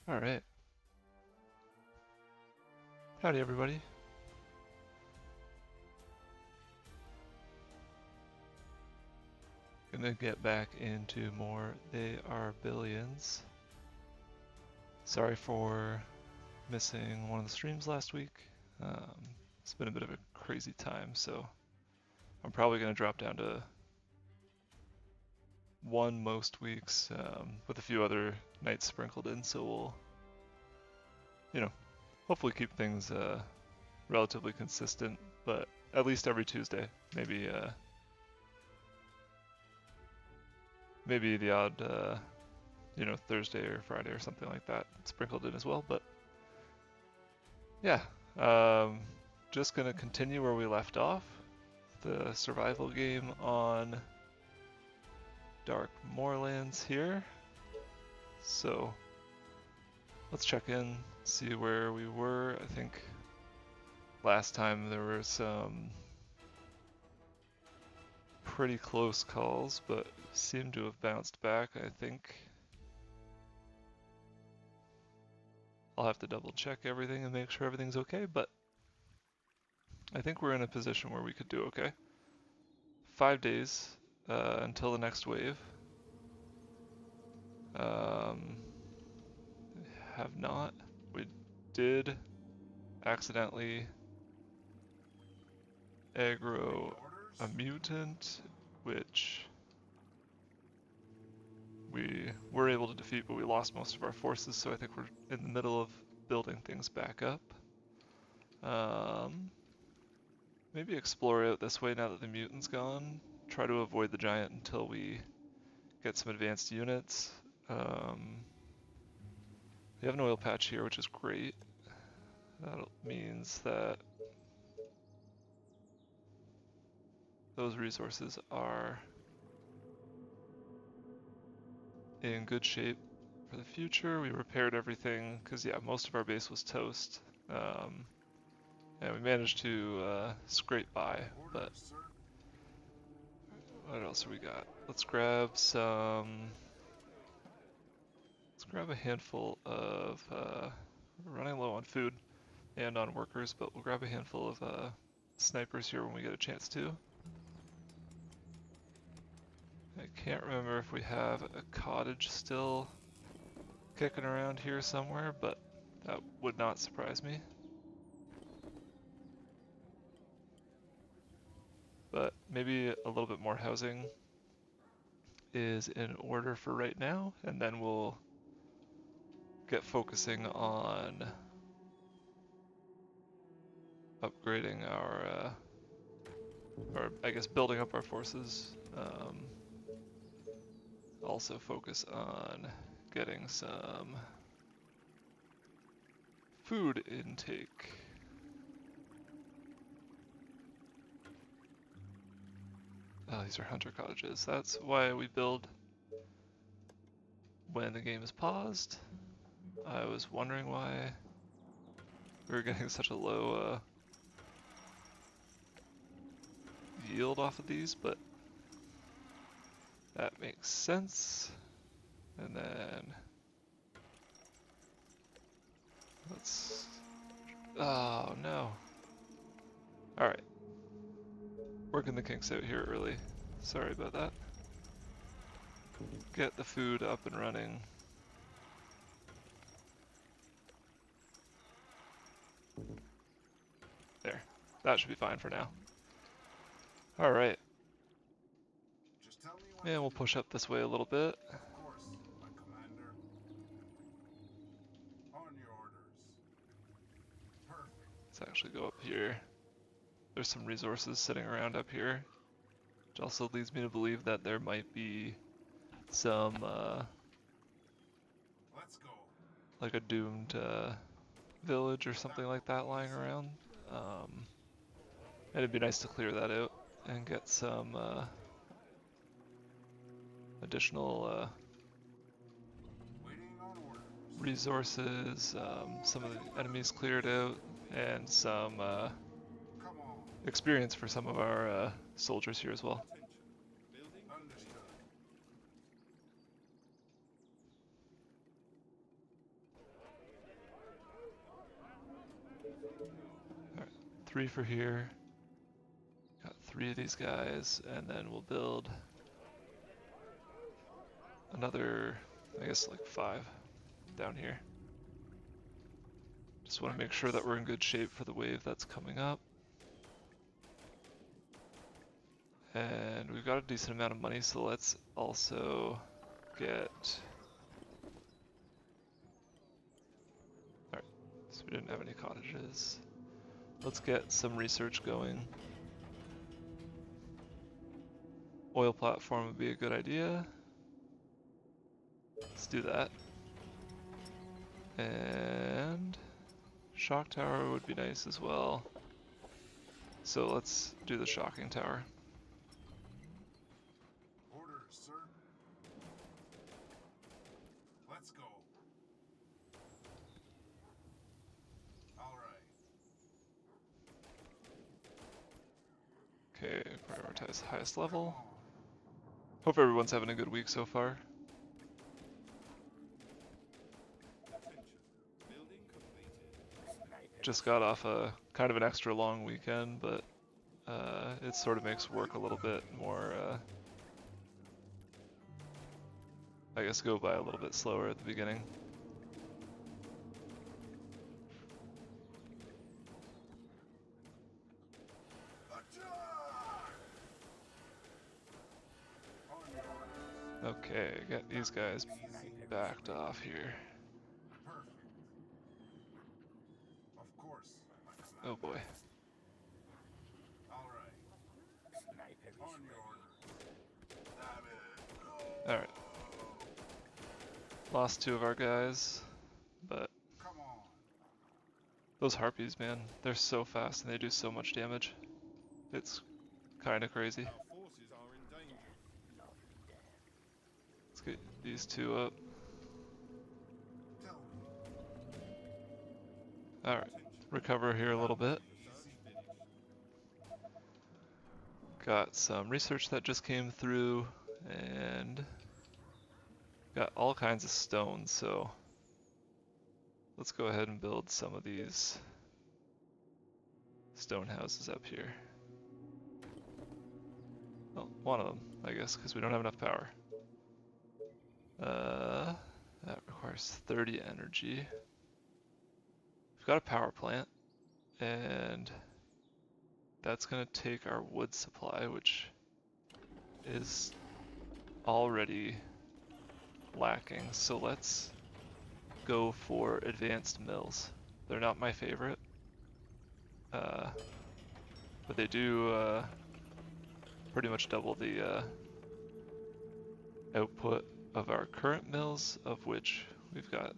All right. Howdy, everybody. Gonna get back into more They Are Billions. Sorry for missing one of the streams last week. It's been a bit of a crazy time, so I'm probably gonna drop down to one most weeks, with a few other nights sprinkled in. So we'll, hopefully keep things relatively consistent, but at least every Tuesday, maybe the odd, Thursday or Friday or something like that sprinkled in as well. But yeah, just gonna continue where we left off. The survival game on Dark Moorlands here. So let's check in, see where we were. I think last time there were some pretty close calls, but seem to have bounced back, I think. I'll have to double check everything and make sure everything's okay, but I think we're in a position where we could do okay. 5 days until the next wave. Have not. We did accidentally aggro a mutant, which we were able to defeat, but we lost most of our forces, so I think we're in the middle of building things back up. Maybe explore out this way now that the mutant's gone. Try to avoid the giant until we get some advanced units. We have an oil patch here, which is great. That means that those resources are in good shape for the future. We repaired everything because, yeah, most of our base was toast. And we managed to scrape by, but what else have we got? Let's grab a handful of, we're running low on food and on workers, but we'll grab a handful of snipers here when we get a chance to. I can't remember if we have a cottage still kicking around here somewhere, but that would not surprise me. But maybe a little bit more housing is in order for right now, and then we'll get focusing on upgrading or I guess building up our forces. Also focus on getting some food intake. Oh, these are hunter cottages. That's why we build when the game is paused. I was wondering why we were getting such a low yield off of these, but that makes sense. And then let's, oh no. All right. Working the kinks out here early. Sorry about that. Get the food up and running. There. That should be fine for now. All right. And we'll push up this way a little bit. Of course, my commander. On your orders. Perfect. Let's actually go up here. There's some resources sitting around up here, which also leads me to believe that there might be some, Let's go. like a doomed village or something like that lying around. And it'd be nice to clear that out and get some additional resources, some of the enemies cleared out, and some experience for some of our soldiers here as well. 3 for here. Got 3 of these guys, and then we'll build another, I guess like 5 down here. Just want to make sure that we're in good shape for the wave that's coming up. And we've got a decent amount of money, so let's also get... Alright, so we didn't have any cottages. Let's get some research going. Oil platform would be a good idea. Let's do that. And shock tower would be nice as well. So let's do the shocking tower. Orders, sir. Let's go. All right. Okay, prioritize the highest level. Hope everyone's having a good week so far. Just got off a kind of an extra long weekend, but it sort of makes work a little bit more, I guess, go by a little bit slower at the beginning. Okay, get these guys backed off here. Perfect. Of course, my commander. Oh boy. All right. On your orders. Damn it. Alright. Lost 2 of our guys, but Come on. those harpies, man, they're so fast and they do so much damage. It's kind of crazy. Our forces are in danger. Let's get these 2 up. Tell me. Alright, recover here a little bit. Got some research that just came through, and got all kinds of stones, so let's go ahead and build some of these stone houses up here. Well, one of them, I guess, because we don't have enough power. That requires 30 energy. We've got a power plant, and that's going to take our wood supply, which is already lacking. So let's go for advanced mills. They're not my favorite, but they do pretty much double the output of our current mills, of which we've got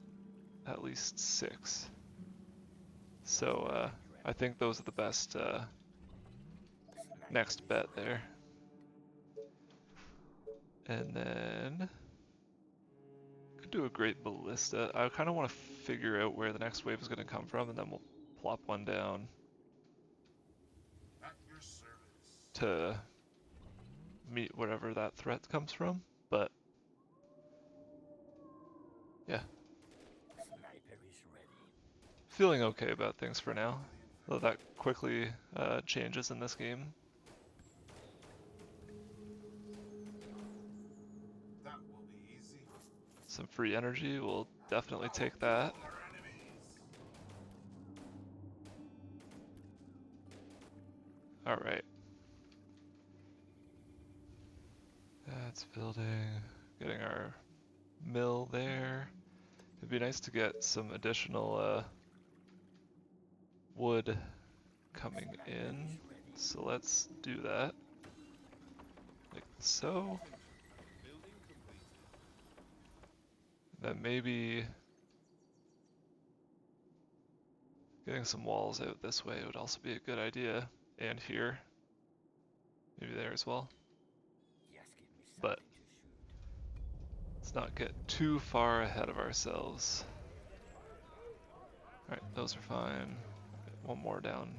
at least 6. So I think those are the best next bet there. And then could do a great ballista. I kind of want to figure out where the next wave is going to come from, and then we'll plop one down At your service. to meet whatever that threat comes from. But yeah, feeling okay about things for now, though that quickly changes in this game. That will be easy. Some free energy, we'll definitely take that. Our enemies. Alright. That's building, getting our mill there. It'd be nice to get some additional wood coming in, so let's do that, like so. Then maybe getting some walls out this way would also be a good idea, and here, maybe there as well. But let's not get too far ahead of ourselves. Alright, those are fine. One more down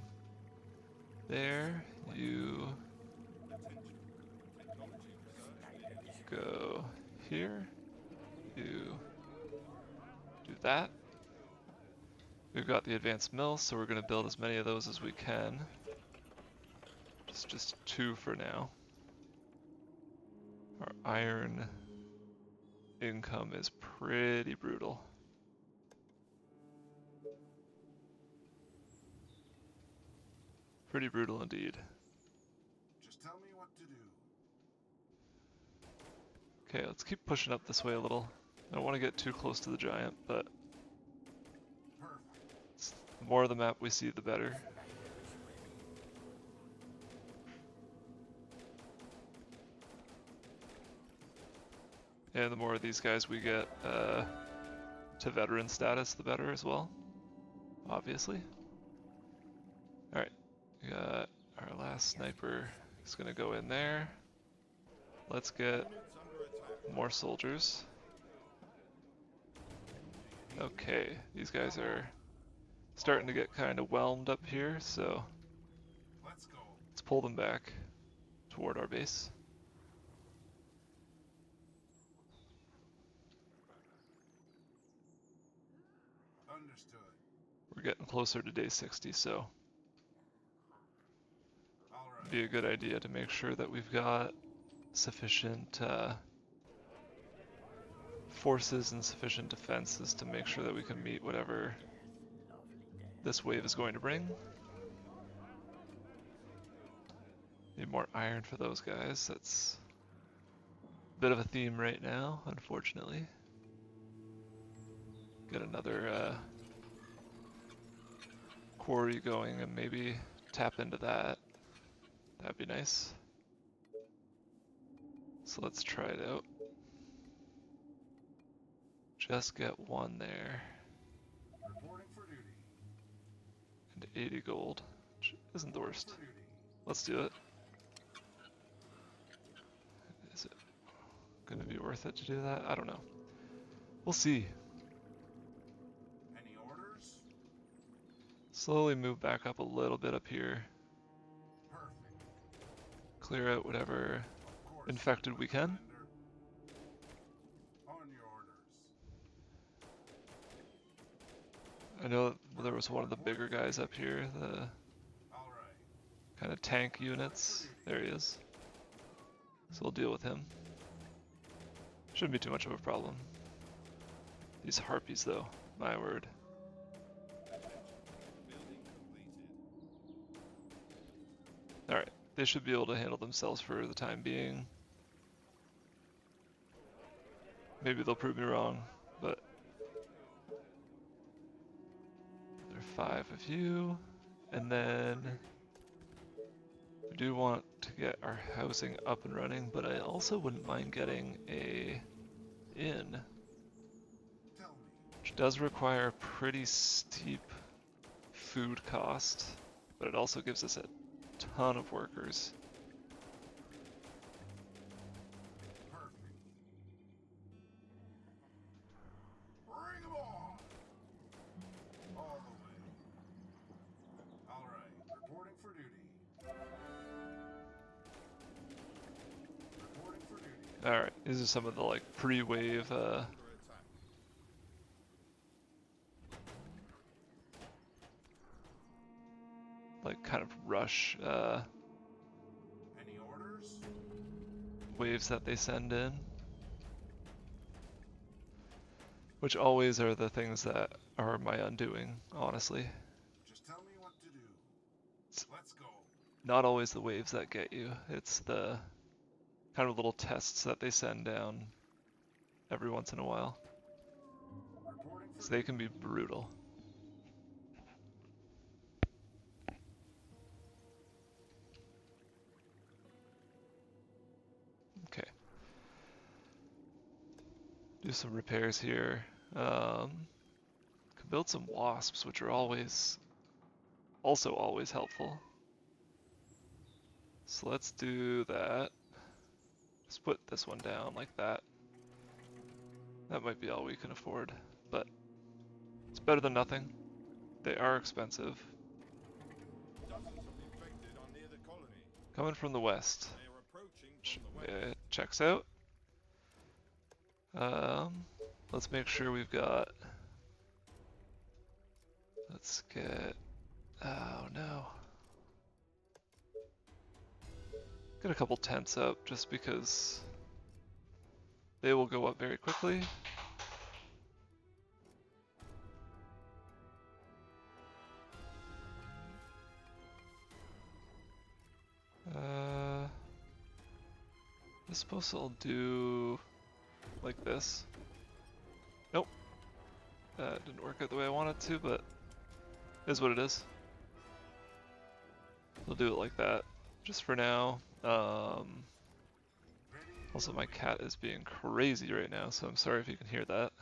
there. You go here. You do that. We've got the advanced mill, so we're going to build as many of those as we can. Just 2 for now. Our iron income is pretty brutal. Pretty brutal indeed. Just tell me what to do. Okay, let's keep pushing up this way a little. I don't want to get too close to the giant, but Perfect. the more of the map we see, the better. And the more of these guys we get to veteran status, the better as well, obviously. Alright, we got our last sniper is going to go in there. Let's get more soldiers. Okay, these guys are starting to get kind of whelmed up here, so Let's go. let's pull them back toward our base. Understood. We're getting closer to day 60, so All it'd right. be a good idea to make sure that we've got sufficient forces and sufficient defenses to make sure that we can meet whatever this wave is going to bring. Need more iron for those guys. That's a bit of a theme right now, unfortunately. Get another quarry going and maybe tap into that. That'd be nice. So let's try it out. Just get 1 there. Reporting for duty. And 80 gold, which isn't the worst. For duty. Let's do it. Is it gonna be worth it to do that? I don't know. We'll see. Any orders? Slowly move back up a little bit up here. Perfect. Clear out whatever Of course. infected we can. Commander. On your orders. I know there was one of the bigger guys up here, the All right. kind of tank units. There he is. So we'll deal with him. Shouldn't be too much of a problem. These harpies though, my word. Alright, they should be able to handle themselves for the time being. Maybe they'll prove me wrong, but there are 5 of you. And then we do want to get our housing up and running, but I also wouldn't mind getting a inn, Tell me. which does require a pretty steep food cost, but it also gives us a ton of workers. Perfect. Bring 'em on. All the way. All right. Reporting for duty. Reporting for duty. Alright, these are some of the like pre-wave like kind of rush Any orders? waves that they send in, which always are the things that are my undoing, honestly. Just tell me what to do. Let's go. Not always the waves that get you, it's the kind of little tests that they send down every once in a while. Reporting for So they can be brutal. Okay. Do some repairs here. Could build some wasps, which are always helpful. So let's do that. Let's put this one down like that. That might be all we can afford, but it's better than nothing. They are expensive. Dozens of infected are near the colony. Coming from the west. They are approaching from the west. It checks out. Let's make sure we've got Let's get... Oh no. Get a couple tents up just because they will go up very quickly. I suppose I'll do like this. Nope. That didn't work out the way I wanted to, but it is what it is. We'll do it like that, just for now. Also, my cat is being crazy right now, so I'm sorry if you can hear that.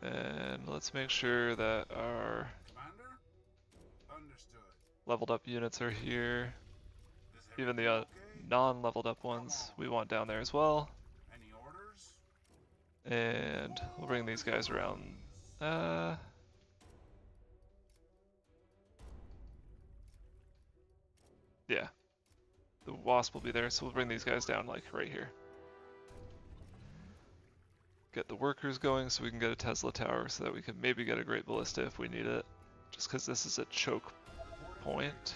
And let's make sure that our Commander? Understood. leveled up units are here. Is Even the everything okay? non-leveled up ones we want down there as well. Any orders? And we'll bring these guys around. Yeah. The wasp will be there, so we'll bring these guys down like right here. Get the workers going so we can get a Tesla tower so that we can maybe get a great ballista if we need it. Just because this is a choke point.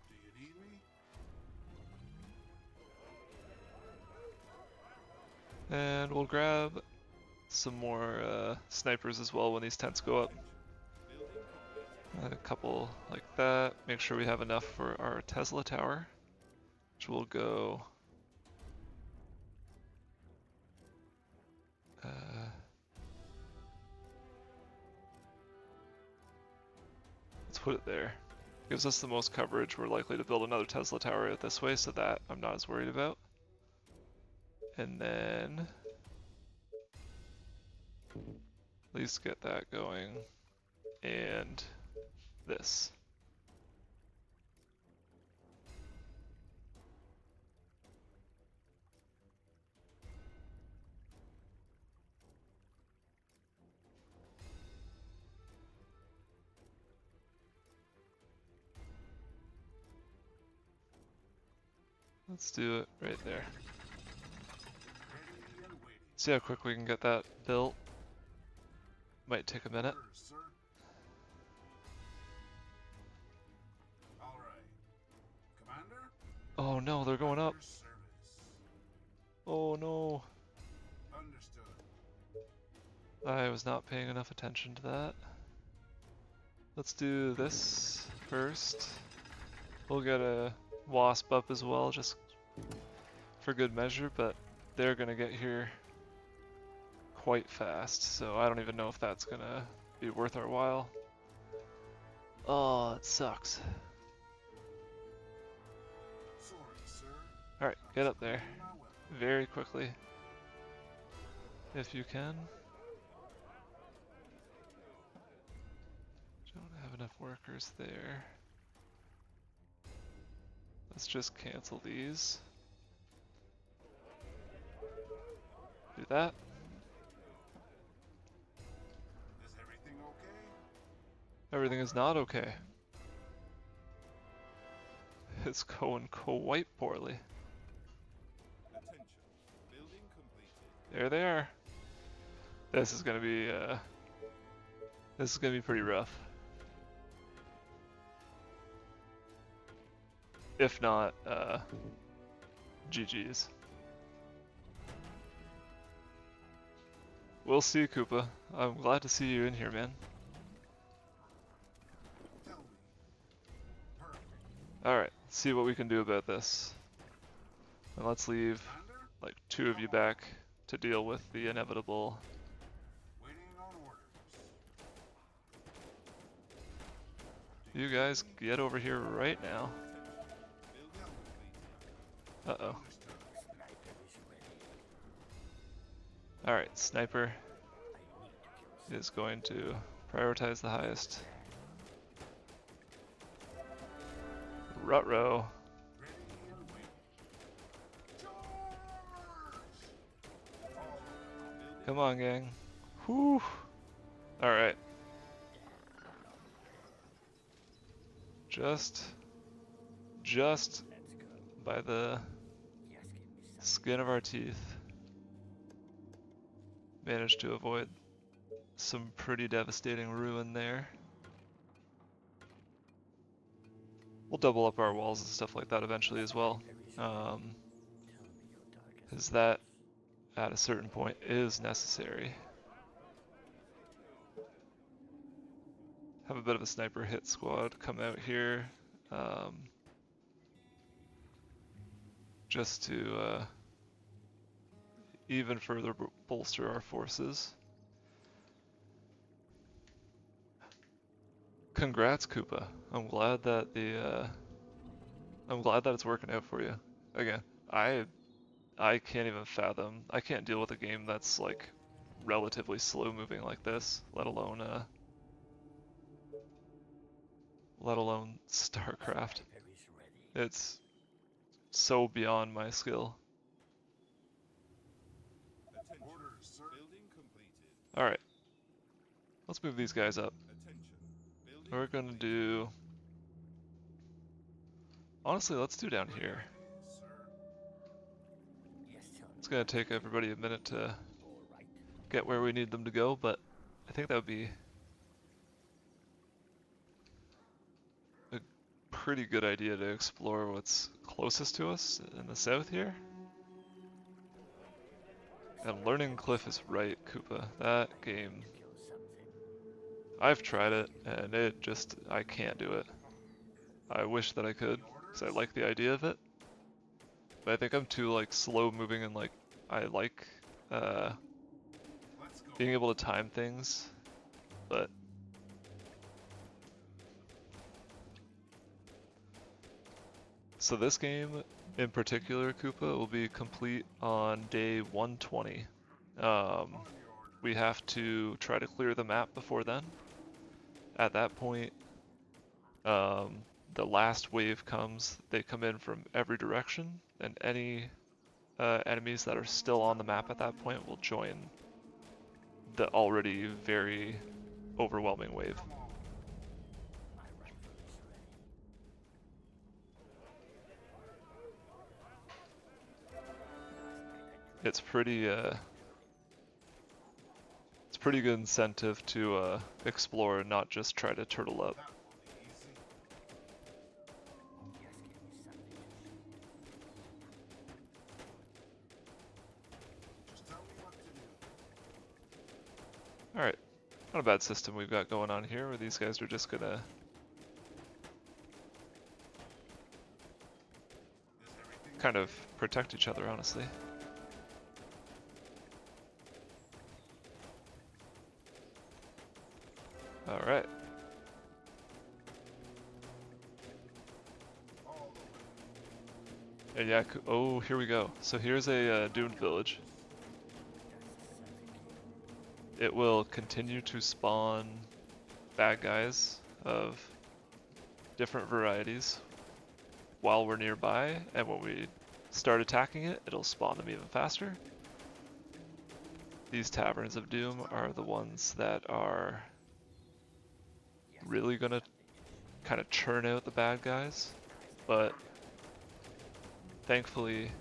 Do you need me? And we'll grab some more snipers as well when these tents go up. A couple like that. Make sure we have enough for our Tesla tower, which will go... let's put it there. Gives us the most coverage. We're likely to build another Tesla tower out this way, so that I'm not as worried about. And then... at least get that going. And this. Let's do it right there. Ready and waiting. See how quick we can get that built. Might take a minute. Orders, sir. All right. Commander? Oh no, they're going up. Your service. Oh no. Understood. I was not paying enough attention to that. Let's do this first. We'll get a wasp up as well, just for good measure, but they're gonna get here quite fast, so I don't even know if that's gonna be worth our while. Oh, it sucks. Sorry, sir. Alright, get up there My weapon. very quickly, if you can. Don't have enough workers there. Let's just cancel these. Do that. Is everything okay? Everything is not okay. It's going quite poorly. Attention. Building completed. There they are. This is gonna be pretty rough. If not, GG's. We'll see, Koopa. I'm glad to see you in here, man. Tell me. Perfect. Alright, let's see what we can do about this. And let's leave Commander? like 2 of you back to deal with the inevitable. Waiting on orders. You guys get over here right now. Uh-oh. Understood. Alright, Sniper is going to prioritize the highest. Ruh-roh. Ready and waiting. Charge! Come on, gang. Whew. Alright. Just by the Skin of our teeth. Managed to avoid some pretty devastating ruin there. We'll double up our walls and stuff like that eventually as well. Because that, at a certain point, is necessary. Have a bit of a sniper hit squad come out here. Just to even further bolster our forces. Congrats, Koopa. I'm glad that I'm glad that it's working out for you. Again, I can't even fathom. I can't deal with a game that's like relatively slow moving like this, let alone StarCraft. It's so beyond my skill. Attention. Orders, sir. Building completed. All right, let's move these guys up. Attention. Building We're gonna completed. do. Honestly, let's do down here. Sir. It's gonna take everybody a minute to get where we need them to go, but I think that would be a pretty good idea to explore what's closest to us in the south here. And Learning Cliff is right, Koopa. That game, I've tried it, and it just, I can't do it. I wish that I could, because I like the idea of it. But I think I'm too like slow moving and like, I like Let's go. being able to time things, but so this game in particular, Koopa, will be complete on day 120. We have to try to clear the map before then. At that point, the last wave comes. They come in from every direction, and any enemies that are still on the map at that point will join the already very overwhelming wave. Come on. It's pretty good incentive to explore and not just try to turtle up. That will be easy. Just tell me what to do. Alright, not a bad system we've got going on here where these guys are just gonna Is everything kind of protect each other, honestly. Alright. all the way? And yeah, oh, here we go. So here's a doomed village. It will continue to spawn bad guys of different varieties while we're nearby, and when we start attacking it, it'll spawn them even faster. These Taverns of Doom are the ones that are really gonna kind of churn out the bad guys, but thankfully,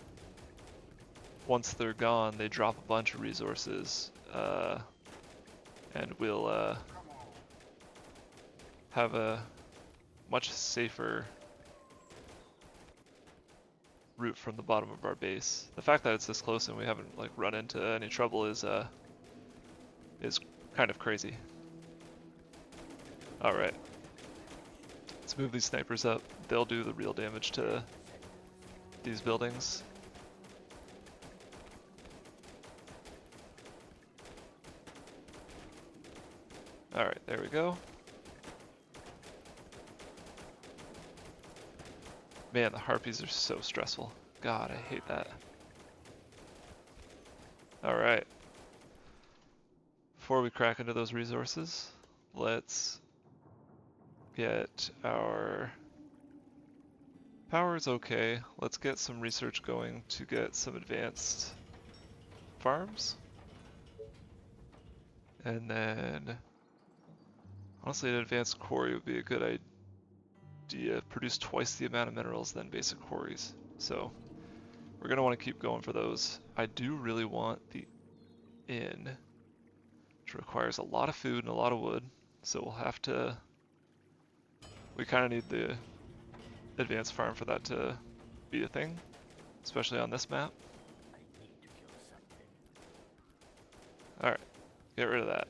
once they're gone, they drop a bunch of resources, and we'll Come on. have a much safer route from the bottom of our base. The fact that it's this close and we haven't like run into any trouble is kind of crazy. All right, let's move these snipers up. They'll do the real damage to these buildings. All right, there we go. Man, the harpies are so stressful. God, I hate that. Alright. Before we crack into those resources, let's get our power's okay. Let's get some research going to get some advanced farms. And then, honestly, an advanced quarry would be a good idea. Produce twice the amount of minerals than basic quarries. So We're gonna want to keep going for those. I do really want the inn, which requires a lot of food and a lot of wood, so we'll have to... We kind of need the advanced farm for that to be a thing, especially on this map. Alright, get rid of that.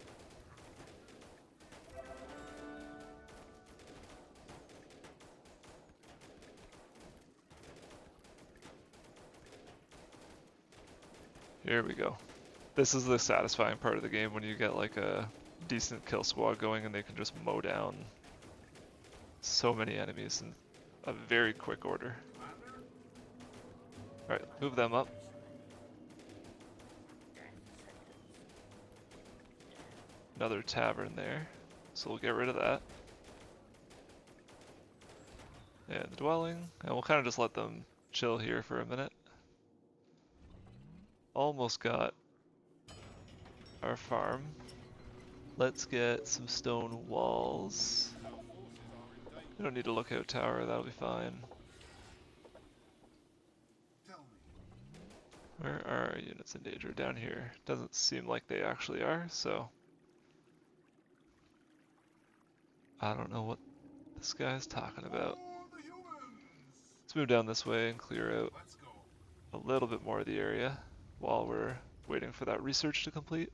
Here we go. This is the satisfying part of the game when you get like a decent kill squad going and they can just mow down so many enemies in a very quick order. Alright, move them up. Another tavern there, so we'll get rid of that. And the dwelling, and we'll kind of just let them chill here for a minute. Almost got our farm. Let's get some stone walls. We don't need a lookout tower, that'll be fine. Where are our units in danger? Down here. Doesn't seem like they actually are, so... I don't know what this guy's talking about. Let's move down this way and clear out a little bit more of the area while we're waiting for that research to complete.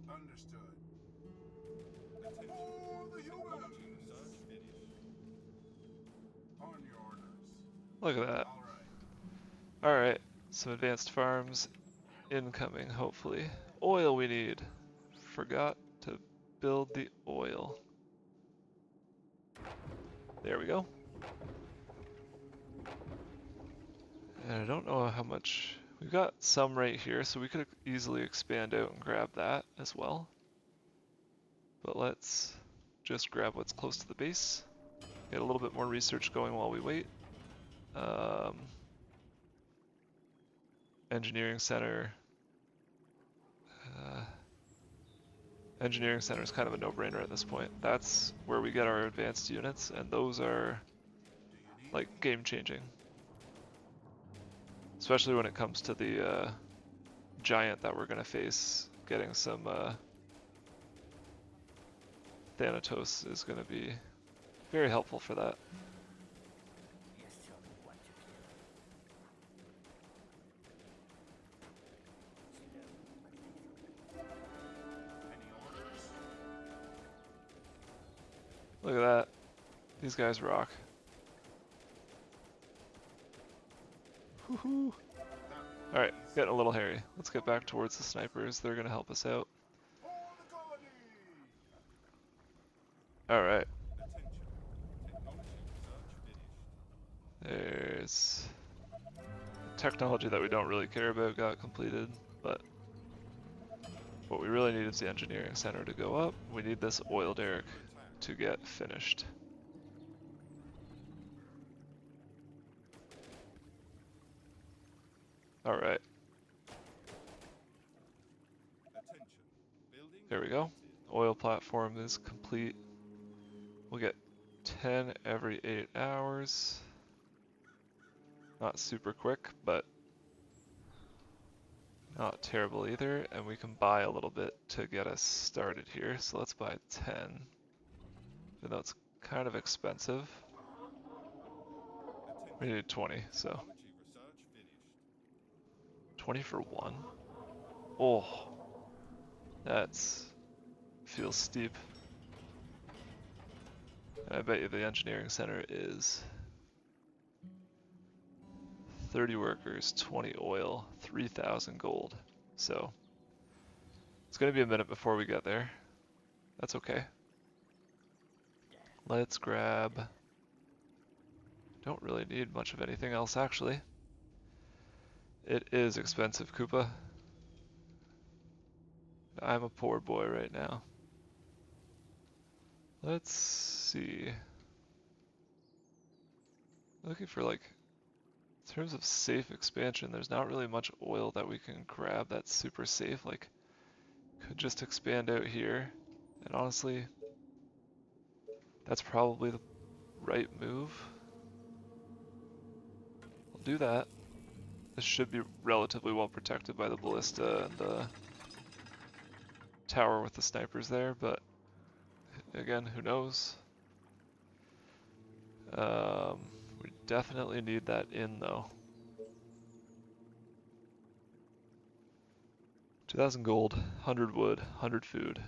Understood. On your orders. Look at that. All right. Alright, some advanced farms incoming, hopefully. Oil we need. Forgot to build the oil. There we go. And I don't know how much... We've got some right here, so we could easily expand out and grab that as well. But let's just grab what's close to the base. Get a little bit more research going while we wait. Engineering center. Engineering center is kind of a no-brainer at this point. That's where we get our advanced units, and those are like game-changing. Especially when it comes to the giant that we're gonna face. Getting some Thanatos is gonna be very helpful for that. Look at that. These guys rock. Woohoo! Alright, getting a little hairy. Let's get back towards the snipers. They're gonna help us out. Alright. There's technology that we don't really care about got completed, but what we really need is the engineering center to go up. We need this oil derrick to get finished. Alright. There we go. Oil platform is complete. We'll get 10 every 8 hours. Not super quick, but not terrible either. And we can buy a little bit to get us started here. So let's buy 10. Even though it's kind of expensive. We need 20, so 20 for 1. Oh, that's feels steep. And I bet you the engineering center is 30 workers, 20 oil, 3,000 gold. So it's gonna be a minute before we get there. That's okay. Let's grab... Don't really need much of anything else, actually. It is expensive, Koopa. I'm a poor boy right now. Let's see. Looking for like... In terms of safe expansion, there's not really much oil that we can grab that's super safe. Like, could just expand out here. And honestly, that's probably the right move. do that. This should be relatively well protected by the ballista and the tower with the snipers there, but again, who knows? We definitely need that in though. 2,000 gold, 100 wood, 100 food.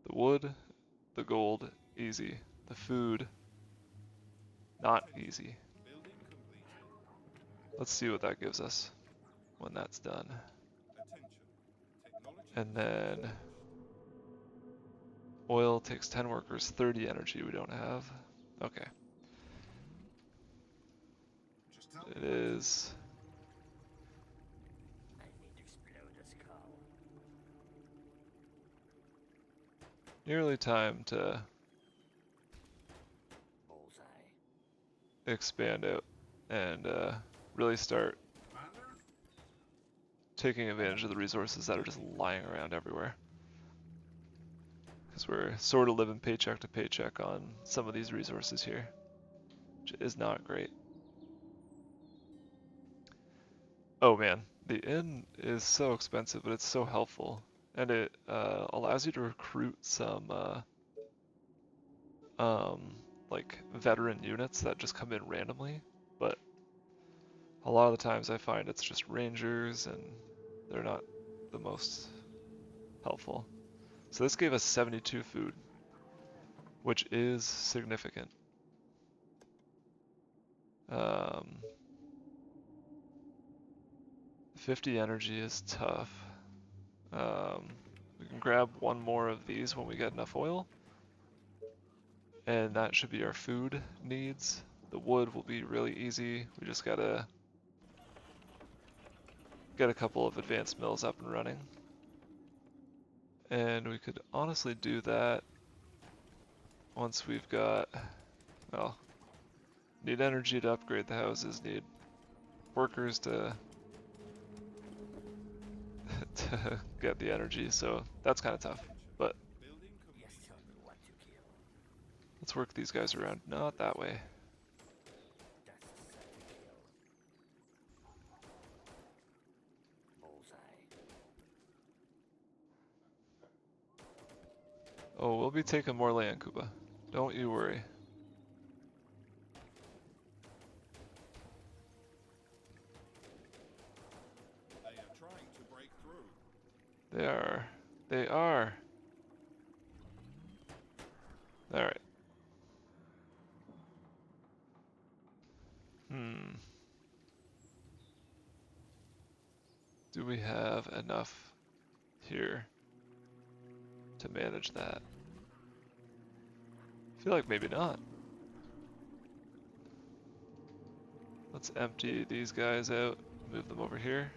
The wood, the gold, easy. The food, not easy. Building completed. Let's see what that gives us when that's done. Attention. Technology. And then oil takes 10 workers, 30 energy we don't have. Okay. Just tell It me what to do. is I need to explode the skull. nearly time to Bullseye. expand out and really start Commander? taking advantage of the resources that are just lying around everywhere. Because we're sort of living paycheck to paycheck on some of these resources here, which is not great. Oh man, the inn is so expensive, but it's so helpful. And it allows you to recruit some like veteran units that just come in randomly, but a lot of the times I find it's just rangers and they're not the most helpful. So this gave us 72 food, which is significant. 50 energy is tough. We can grab one more of these when we get enough oil, and that should be our food needs. The wood will be really easy. We just gotta get a couple of advanced mills up and running. And we could honestly do that once we've got, well, need energy to upgrade the houses, need workers to to get the energy, so that's kind of tough. But Building completed. Yes, tell me what to kill. let's work these guys around. Not that way. That's the set to kill. Bullseye. Oh, we'll be taking more land, Kuba. Don't you worry. They are trying to break through. They are. They are. Alright. Do we have enough here to manage that? I feel like maybe not. Let's empty these guys out, move them over here.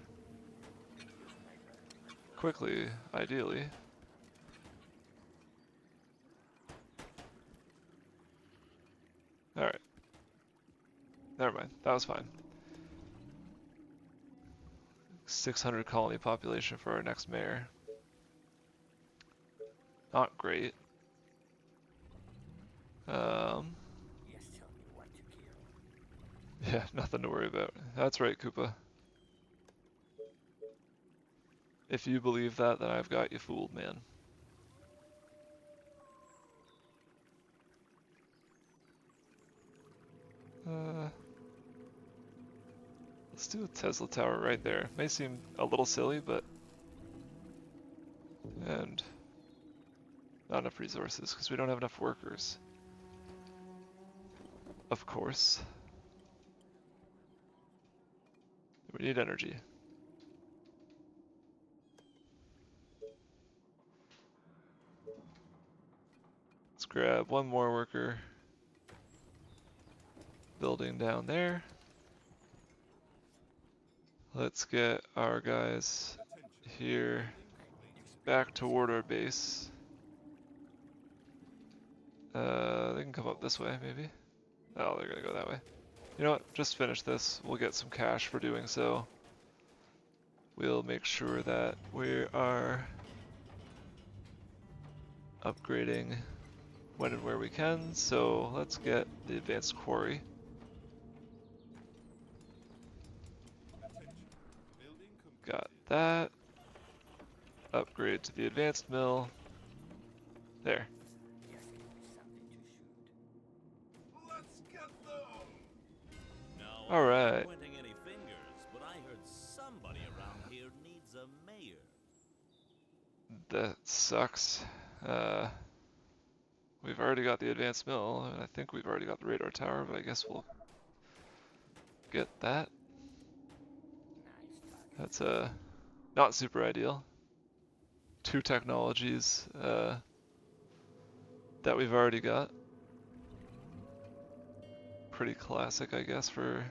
Quickly, ideally. Alright. Never mind, that was fine. 600 colony population for our next mayor. Not great. Yes, tell me what to kill. Yeah, nothing to worry about. That's right, Koopa. If you believe that, then I've got you fooled, man. Let's do a Tesla tower right there. May seem a little silly, but... And... not enough resources, because we don't have enough workers. Of course. We need energy. Let's grab one more worker. Building down there. Let's get our guys Attention. here back toward our base. They can come up this way, maybe. Oh, they're gonna go that way. You know what? Just finish this. We'll get some cash for doing so. We'll make sure that we are upgrading when and where we can, so let's get the advanced quarry. Attention. Building Got completed. that. Upgrade to the advanced mill. There. Just give me something to shoot. Let's get them! Now, All I'm right. not pointing any fingers, but I heard somebody around here needs a mayor. That sucks. We've already got the advanced mill, and I think we've already got the radar tower, but I guess we'll get that. Nice target. That's not super ideal. 2 technologies that we've already got. Pretty classic, I guess, for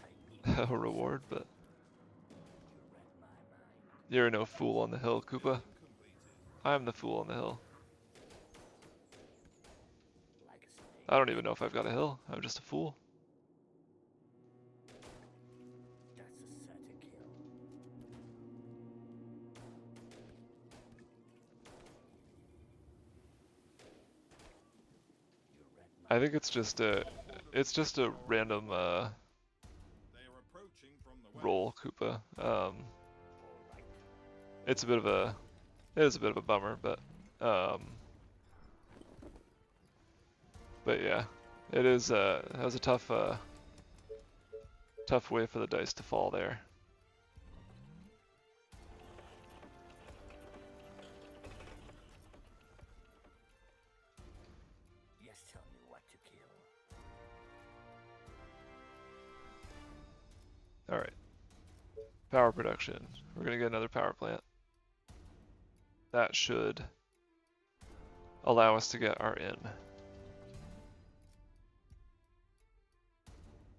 I need a reward, but you read my mind. you're no fool on the hill, Koopa. Building completed. I'm the fool on the hill. Like a snake. I don't even know if I've got a hill. I'm just a fool. That's a certain kill. You read my I think it's just a random They are approaching from the west. roll, Koopa. all right. It is a bit of a bummer, but yeah, it is that was a tough way for the dice to fall there. Just tell me what to kill. All right, power production. We're gonna get another power plant. That should allow us to get our in.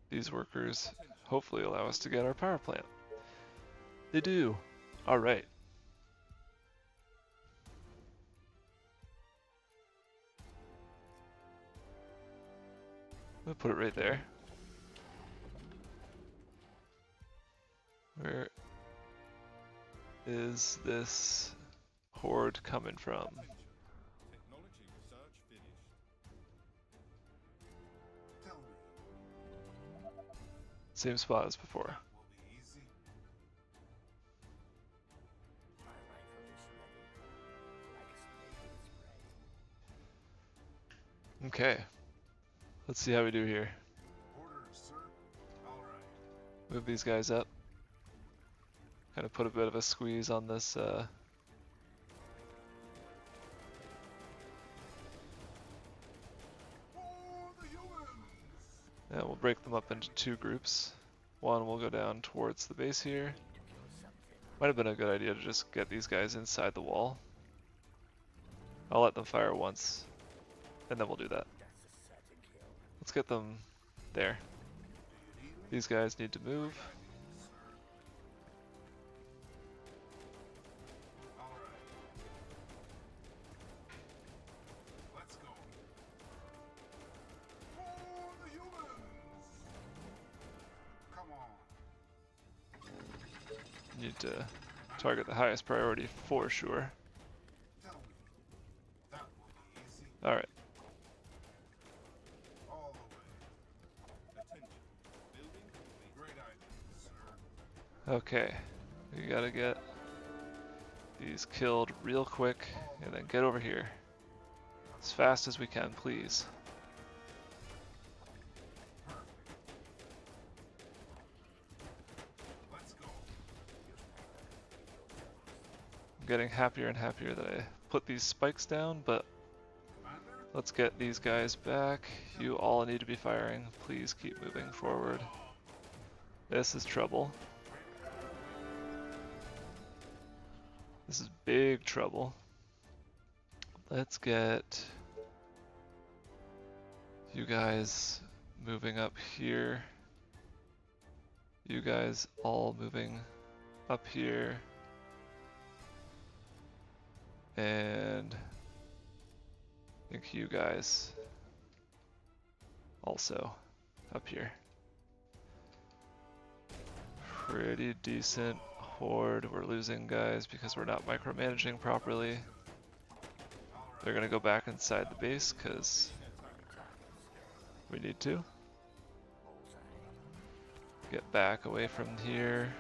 These workers hopefully allow us to get our power plant. They do. All right. I'm gonna put it right there. Where is this horde coming from? Attention. Technology research finished. Tell me, Same spot as before. that will be easy. My rifle is ready. Like a snake in its prey. Okay. Let's see how we do here. Orders, sir. All right. Move these guys up. Kind of put a bit of a squeeze on this. For the humans! And we'll break them up into 2 groups. One will go down towards the base here. Need to kill something. Might have been a good idea to just get these guys inside the wall. I'll let them fire once, and then we'll do that. That's a certain kill. Let's get them there. Do you need me? These guys need to move. Sir. All right. Let's go. For the humans! Come on. Need to target the highest priority for sure. Tell me. That will be easy. Alright, All the way. Attention. Building complete. Great idea, sir. okay. We gotta get these killed real quick and then get over here. As fast as we can, please. Let's go. I'm getting happier and happier that I put these spikes down, but Commander? let's get these guys back. You all need to be firing. Please keep moving forward. This is trouble. This is big trouble. Let's get you guys moving up here. You guys all moving up here. And I think you guys also up here. Pretty decent horde. We're losing guys because we're not micromanaging properly. All They're gonna go back inside the base because we need to. Get back away from here.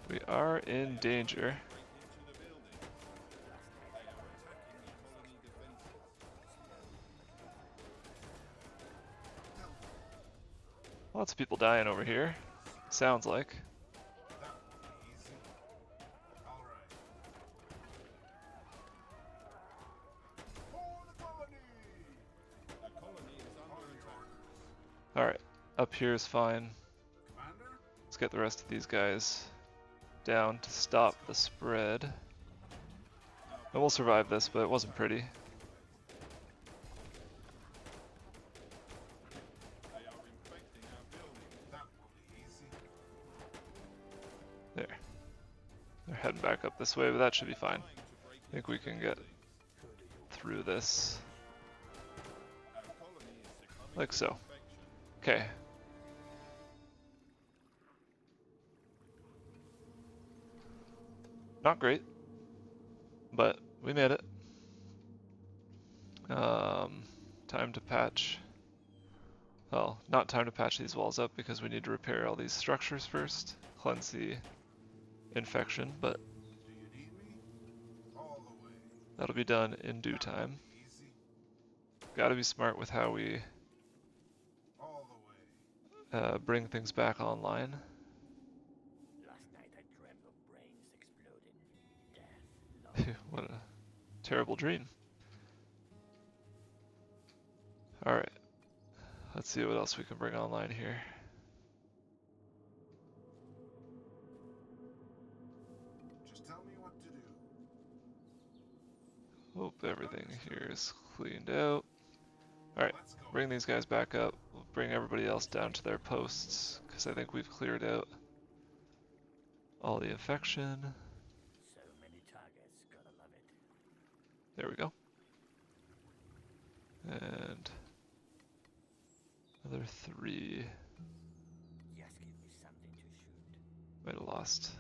We are in danger. Lots of people dying over here. Sounds like. That will be easy. All right. For the colony! The colony is under attack. Alright, up here is fine. Commander? Let's get the rest of these guys down to stop the spread. And we'll survive this, but it wasn't pretty. They are infecting our building. That will be easy. There. They're heading back up this way, but that should be fine. I think we can get through this. Our colony is succumbing Like to so. infection. Okay. Not great, but we made it. Time to patch. Well, not time to patch these walls up because we need to repair all these structures first. Cleanse the infection, but Do you need me? All the way. that'll be done in due time. Easy. Gotta be smart with how we All the way. bring things back online. Last night I dreamt of brains exploding. Death, love, What a terrible dream. Alright. Let's see what else we can bring online here. Just tell me what to do. Hope everything here is cleaned out. Alright, Let's go. bring these guys back up. We'll bring everybody else down to their posts, because I think we've cleared out all the infection. so many targets, gotta love it. There we go. And another 3. Just give me something to shoot. Might have lost.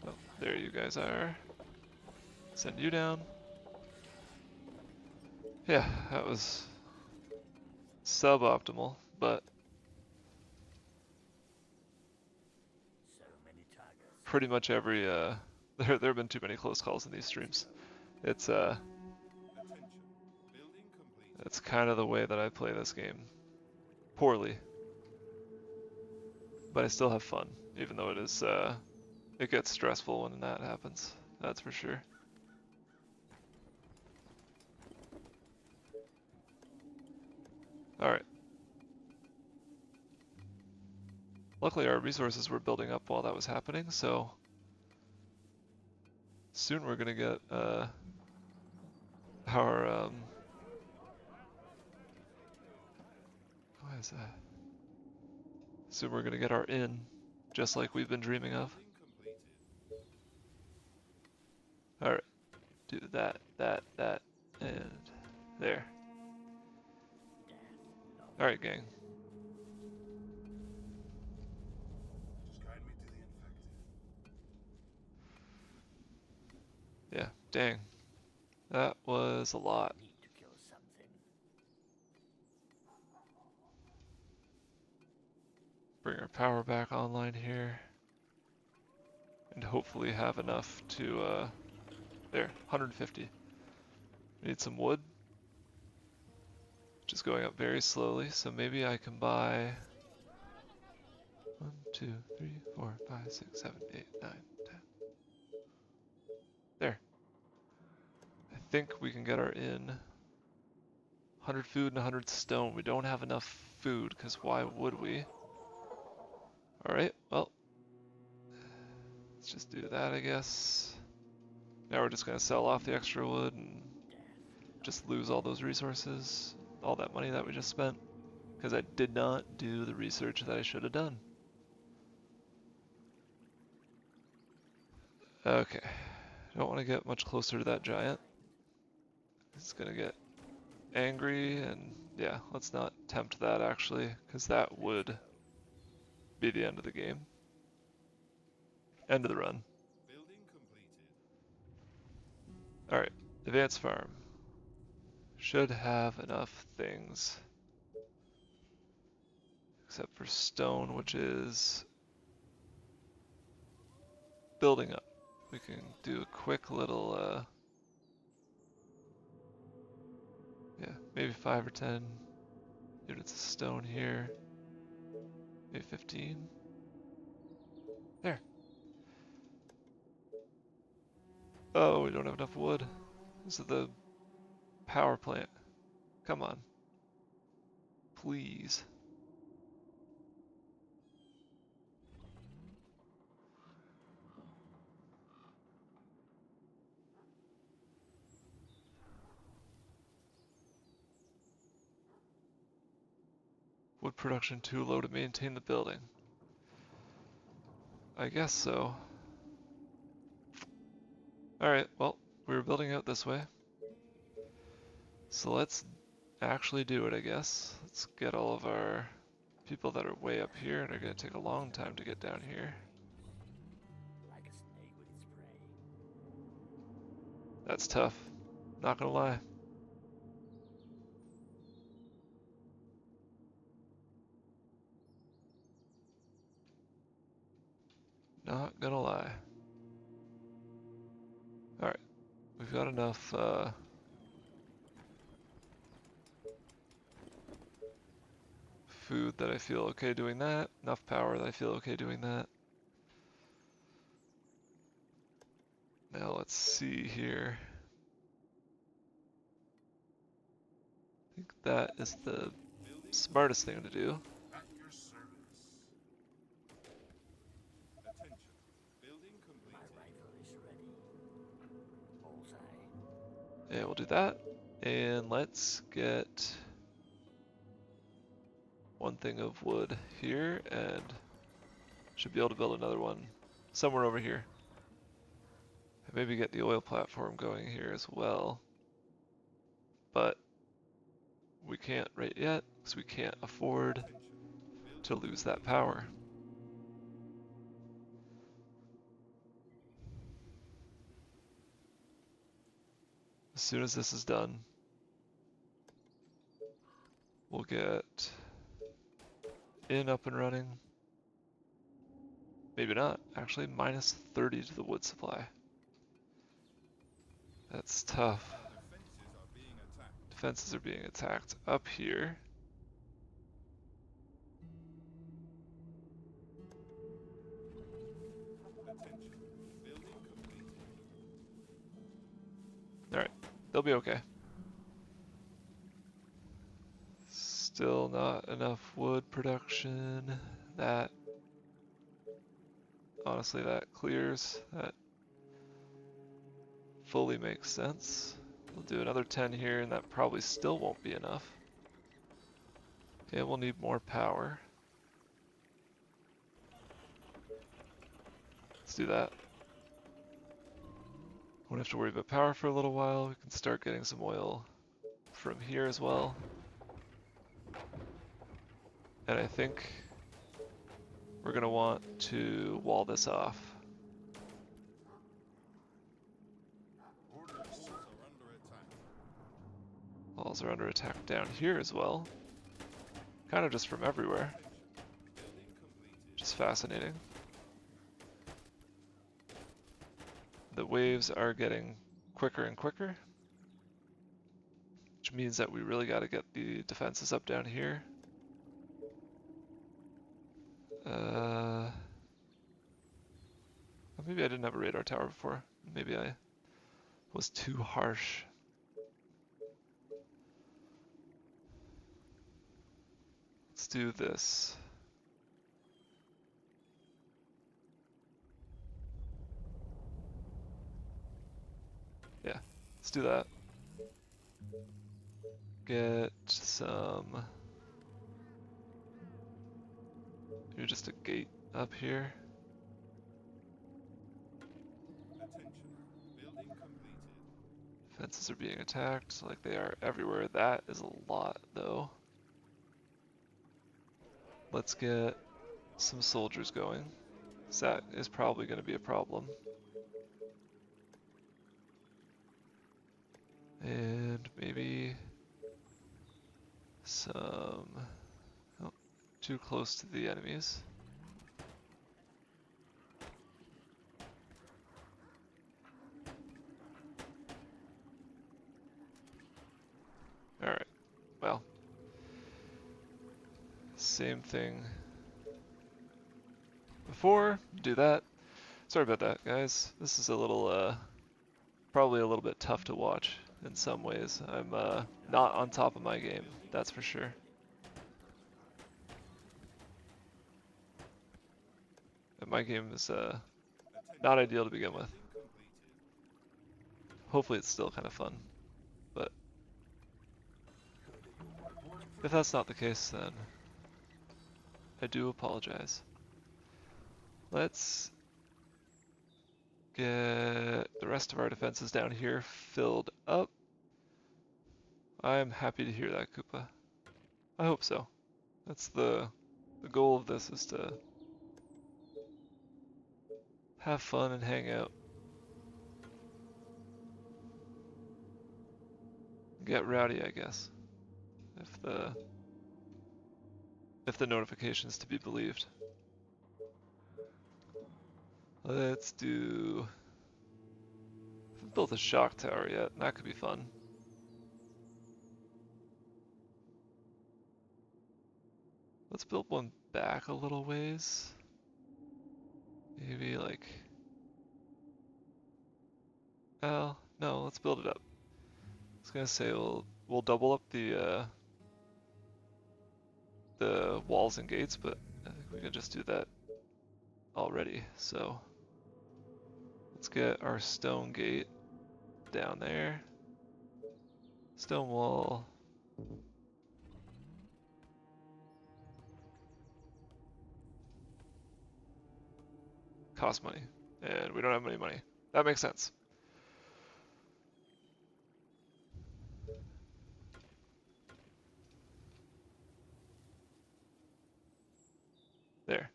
Oh, there you guys are. Send you down. Yeah, that was suboptimal, but So many targets. pretty much every there have been too many close calls in these streams. It's Attention. Building complete. that's kind of the way that I play this game. Poorly. But I still have fun, even though it is it gets stressful when that happens. That's for sure. Alright. Luckily our resources were building up while that was happening, so soon we're gonna get our why is that? Soon we're gonna get our inn, just like we've been dreaming of. Building completed. Alright. Do that, and there. Alright, gang. Just guide me to the infected. Yeah, dang. That was a lot. Need to kill something. Bring our power back online here. And hopefully have enough to, there, 150. We need some wood. Which is going up very slowly, so maybe I can buy 1, 2, 3, 4, 5, 6, 7, 8, 9, 10. There. I think we can get our inn. 100 food and 100 stone. We don't have enough food, because why would we? Alright, well. Let's just do that, I guess. Now we're just going to sell off the extra wood and just lose all those resources. All that money that we just spent. Because I did not do the research that I should have done. Okay. Don't want to get much closer to that giant. It's going to get angry, and yeah, let's not tempt that actually, because that would be the end of the game. End of the run. Building completed. Alright, advanced farm. Should have enough things. Except for stone, which is building up. We can do a quick little, yeah, maybe 5 or 10 units of stone here. Maybe 15. There. Oh, we don't have enough wood. This is the power plant. Come on. Please. Wood production too low to maintain the building. I guess so. Alright, well, we were building out this way. So let's actually do it, I guess. Let's get all of our people that are way up here and are going to take a long time to get down here. Like a snake with its prey. That's tough. Not gonna lie. Not gonna lie. Alright, we've got enough food that I feel okay doing that. Enough power that I feel okay doing that. Now let's see here. I think that is the smartest thing to do. At your service. Attention. Building My completed. rifle is ready. Bullseye. Yeah, we'll do that. And let's get one thing of wood here and should be able to build another one somewhere over here. And maybe get the oil platform going here as well. But we can't right yet because we can't afford Attention. to lose that power. As soon as this is done, we'll get in up and running. Maybe not, actually minus 30 to the wood supply. That's tough. Defenses are being attacked. Defenses are being attacked up here. Attention. Building completed. Alright, they'll be okay. Still not enough wood production. That, honestly, that clears. That fully makes sense. We'll do another 10 here, and that probably still won't be enough. Okay, we'll need more power. Let's do that. Won't have to worry about power for a little while. We can start getting some oil from here as well. And I think we're gonna want to wall this off. Orders. Walls are under attack. Walls are under attack down here as well. Kind of just from everywhere, Building completed. which is fascinating. The waves are getting quicker and quicker, which means that we really got to get the defenses up down here. Maybe I didn't have a radar tower before. Maybe I was too harsh. Let's do this. Yeah, let's do that. Get some. Maybe just a gate up here. Attention. Building completed. Fences are being attacked like they are everywhere. That is a lot though. Let's get some soldiers going, 'cause that is probably going to be a problem. And maybe some... Oh, too close to the enemies. Alright, well. Same thing before, do that. Sorry about that, guys. This is a little, probably a little bit tough to watch in some ways. I'm not on top of my game, that's for sure. And my game is not ideal to begin with. Hopefully it's still kind of fun, but if that's not the case, then I do apologize. Let's get the rest of our defenses down here filled up. I'm happy to hear that, Koopa. I hope so. That's the goal of this, is to have fun and hang out. Get rowdy, I guess. If the notification's to be believed. Let's do... I haven't built a shock tower yet, and that could be fun. Let's build one back a little ways. Maybe like... Oh, no, let's build it up. I was gonna say we'll double up the walls and gates, but I think we can just do that already. So let's get our stone gate down there. Stone wall. Cost money, and we don't have any money. That makes sense. There.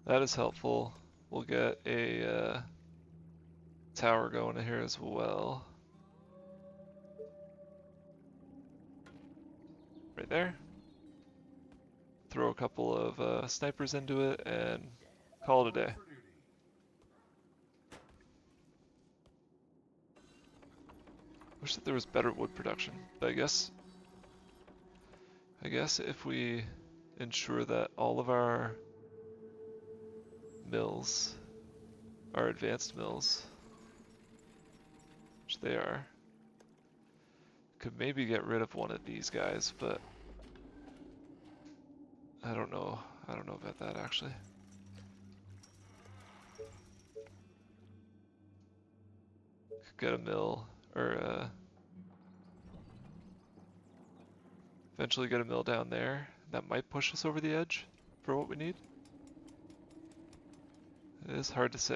That is helpful. We'll get a tower going in here as well. Right there. Throw a couple of snipers into it and call it a day. Wish that there was better wood production, but I guess if we ensure that all of our mills are advanced mills, which they are, could maybe get rid of one of these guys, but I don't know about that actually. Could get a mill, or eventually get a mill down there. That might push us over the edge for what we need. It is hard to say.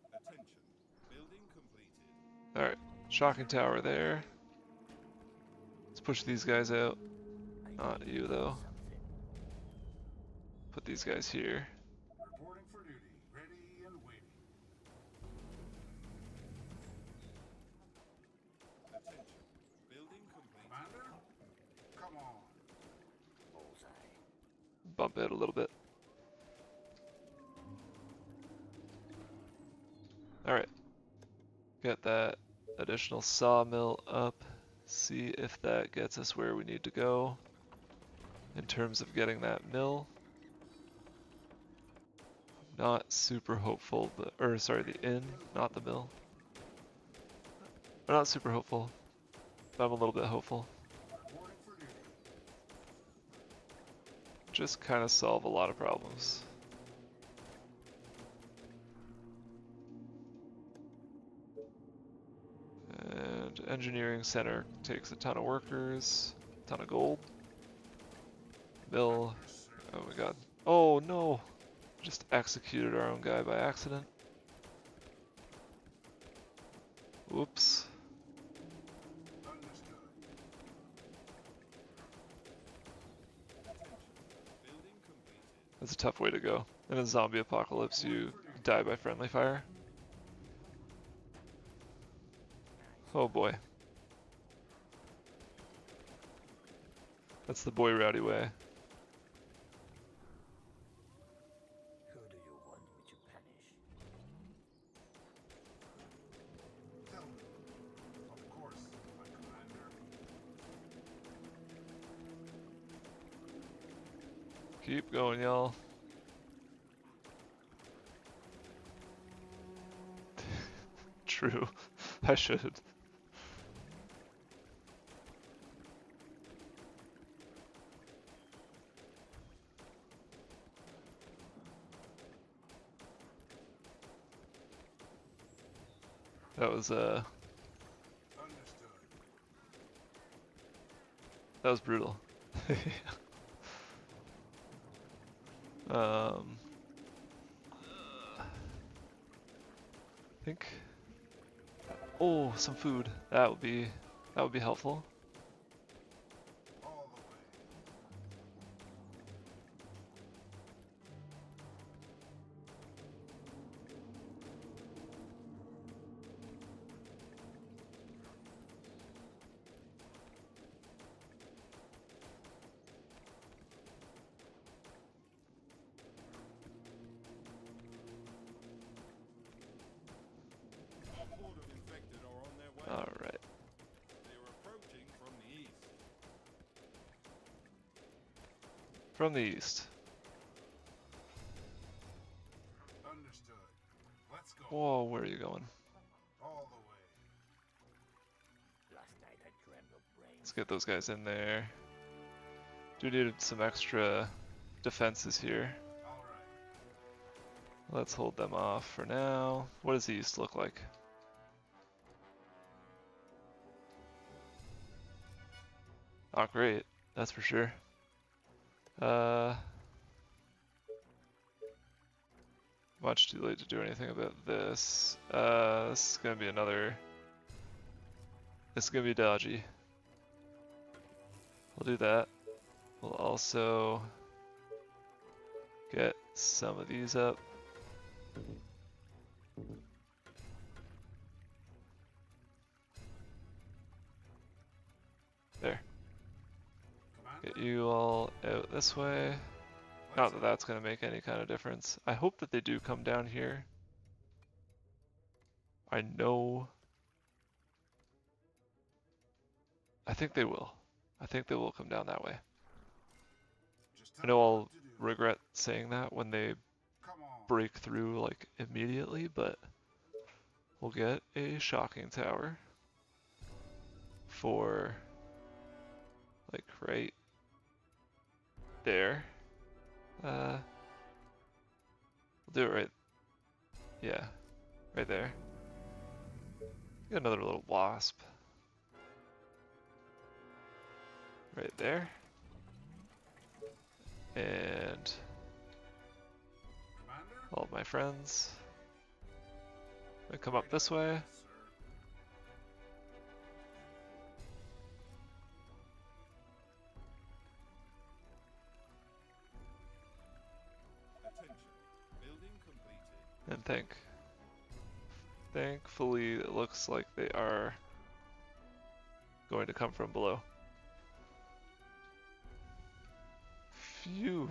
Attention. Building completed. Alright, shocking tower there. Let's push these guys out. Not you though. Put these guys here. Reporting for duty. Ready and waiting. Attention. Building completed. Commander? Come on. Bullseye. Bump it a little bit. Alright. Get that additional sawmill up. See if that gets us where we need to go in terms of getting that mill. Not super hopeful, but, or sorry, the inn, not the mill. I'm not super hopeful, but I'm a little bit hopeful. Reporting for duty. Just kind of solve a lot of problems. And engineering center takes a ton of workers, a ton of gold. Mill, oh my god. Oh no! Just executed our own guy by accident. Whoops. Understood. Building completed. That's a tough way to go. In a zombie apocalypse, you die by friendly fire. Oh boy. That's the boy rowdy way. Who do you want me to punish? Tell me. Of course, my commander. Keep going, y'all. True. I should. That was Understood. that was brutal. I think. Oh, some food. That would be helpful. All the way. A horde of infected are on their way. All right. They are approaching from the east. From the east. Understood. Let's go. Whoa, where are you going? All the way. Last night I dreamt of brains. Let's get those guys in there. Do need some extra defenses here. All right. Let's hold them off for now. What does the east look like? Oh, great. That's for sure. Much too late to do anything about this. This is gonna be another. This is gonna be dodgy. We'll do that. We'll also get some of these up. There. Get Commander? you all out this way. Not that that's going to make any kind of difference. I hope that they do come down here. I know. I think they will. I think they will come down that way. Just I tell know me I'll what to do. regret saying that when they Come on. break through like immediately, but we'll get a shocking tower for like right there. We'll do it right. Yeah, right there. Get another little wasp. Right there. And Commander? all of my friends. They come up this way. Yes, sir. Attention. Building completed. And thankfully it looks like they are going to come from below. Phew.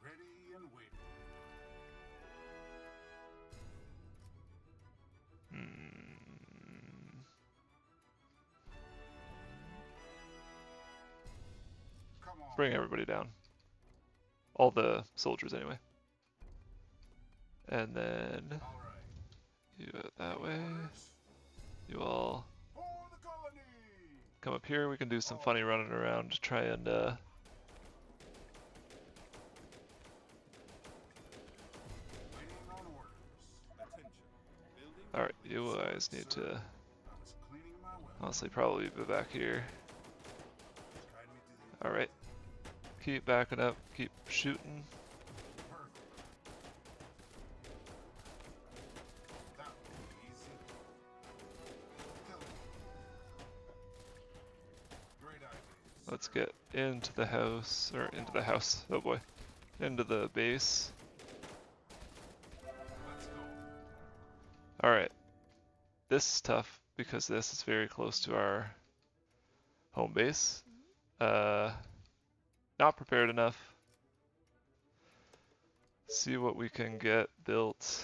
Ready and waiting. Hmm. Come on. Bring everybody down. All the soldiers anyway. And then All right. you out that way. Orders You all for the colony. come up here. We can do some funny running around to try and Waiting on orders. Attention. Building alright, complete. you guys need to I was cleaning my well. honestly probably be back here. Just guide me to the Alright. Keep backing up, keep shooting. perfect. That will be easy. Tell me. Great idea. Let's get into the house, or into the house, oh boy. Into the base. this is tough because this is very close to our home base. Not prepared enough. See what we can get built.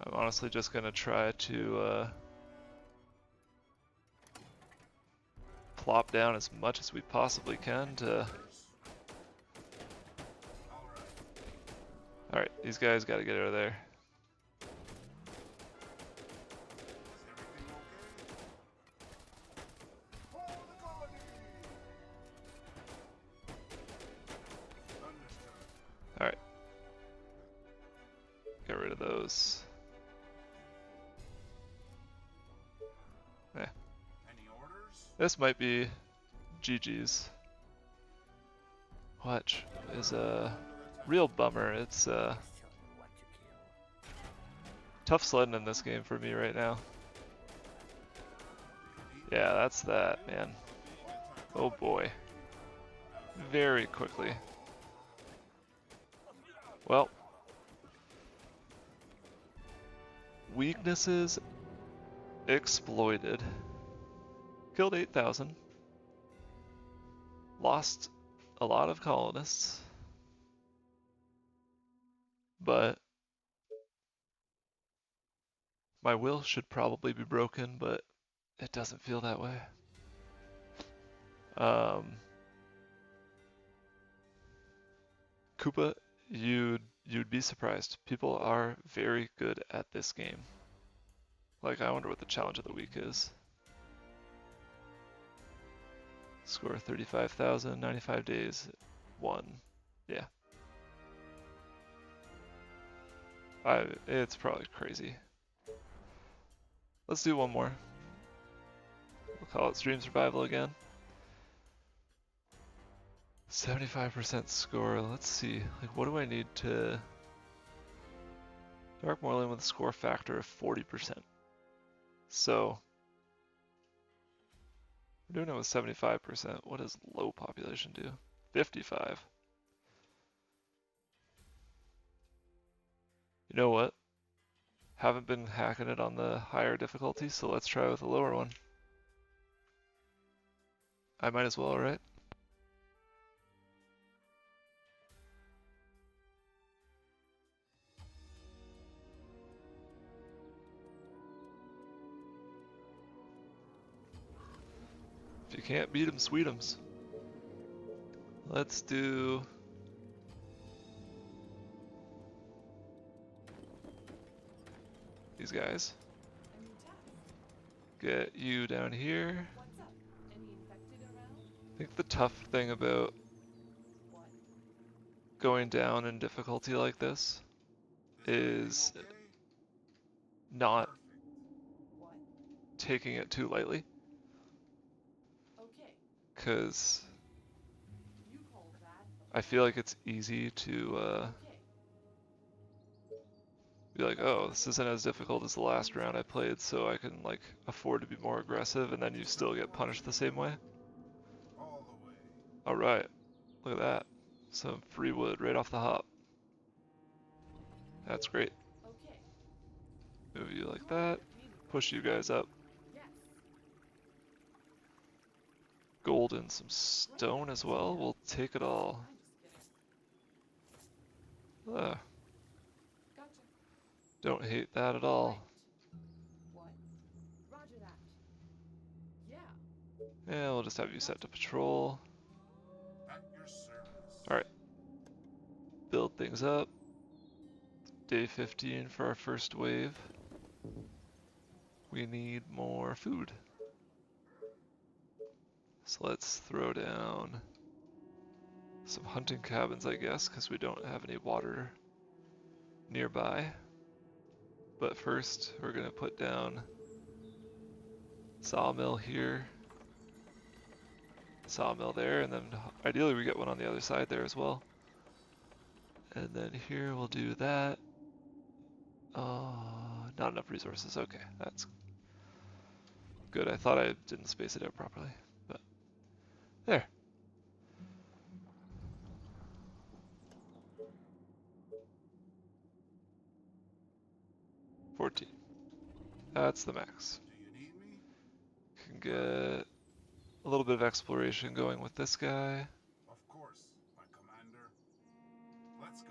I'm honestly just gonna try to plop down as much as we possibly can to... Alright, these guys gotta get out of there. Alright. Get rid of those. Any orders? This might be GG's. Which is a real bummer. It's Just tell me what to kill. tough sledding in this game for me right now. Yeah, that's that, man. Oh boy. Very quickly. Well. Weaknesses exploited. Killed 8,000. Lost a lot of colonists. But my will should probably be broken, but it doesn't feel that way. Koopa, you'd be surprised. People are very good at this game. Like, I wonder what the challenge of the week is. Score 35,000, 95 days, 1. Yeah. It's probably crazy. Let's do one more. We'll call it Stream Survival again. 75% score. Let's see. Like, what do I need to... Dark Moorland with a score factor of 40%. So... We're doing it with 75%. What does low population do? 55. You know what? Haven't been hacking it on the higher difficulty, so let's try with a lower one. I might as well, right? If you can't beat 'em, sweet 'ems. Let's do... these guys. Get you down here. I think the tough thing about going down in difficulty like this is not taking it too lightly. Because I feel like it's easy to be like, oh, this isn't as difficult as the last round I played, so I can like afford to be more aggressive, and then you still get punished the same way. All the way. Alright, look at that. Some free wood right off the hop. That's great. Move you like that. Push you guys up. Gold and some stone as well. We'll take it all. Don't hate that at all. Yeah, we'll just have you set to patrol. At your service. Alright. Build things up. Day 15 for our first wave. We need more food. So let's throw down some hunting cabins, I guess, because we don't have any water nearby. But first, we're going to put down sawmill here, sawmill there, and then ideally we get one on the other side there as well. And then here we'll do that. Not enough resources. Okay, that's good. I thought I didn't space it out properly, but there. 14. That's the max. Do you need me? Can get a little bit of exploration going with this guy. Of course, my commander. Let's go.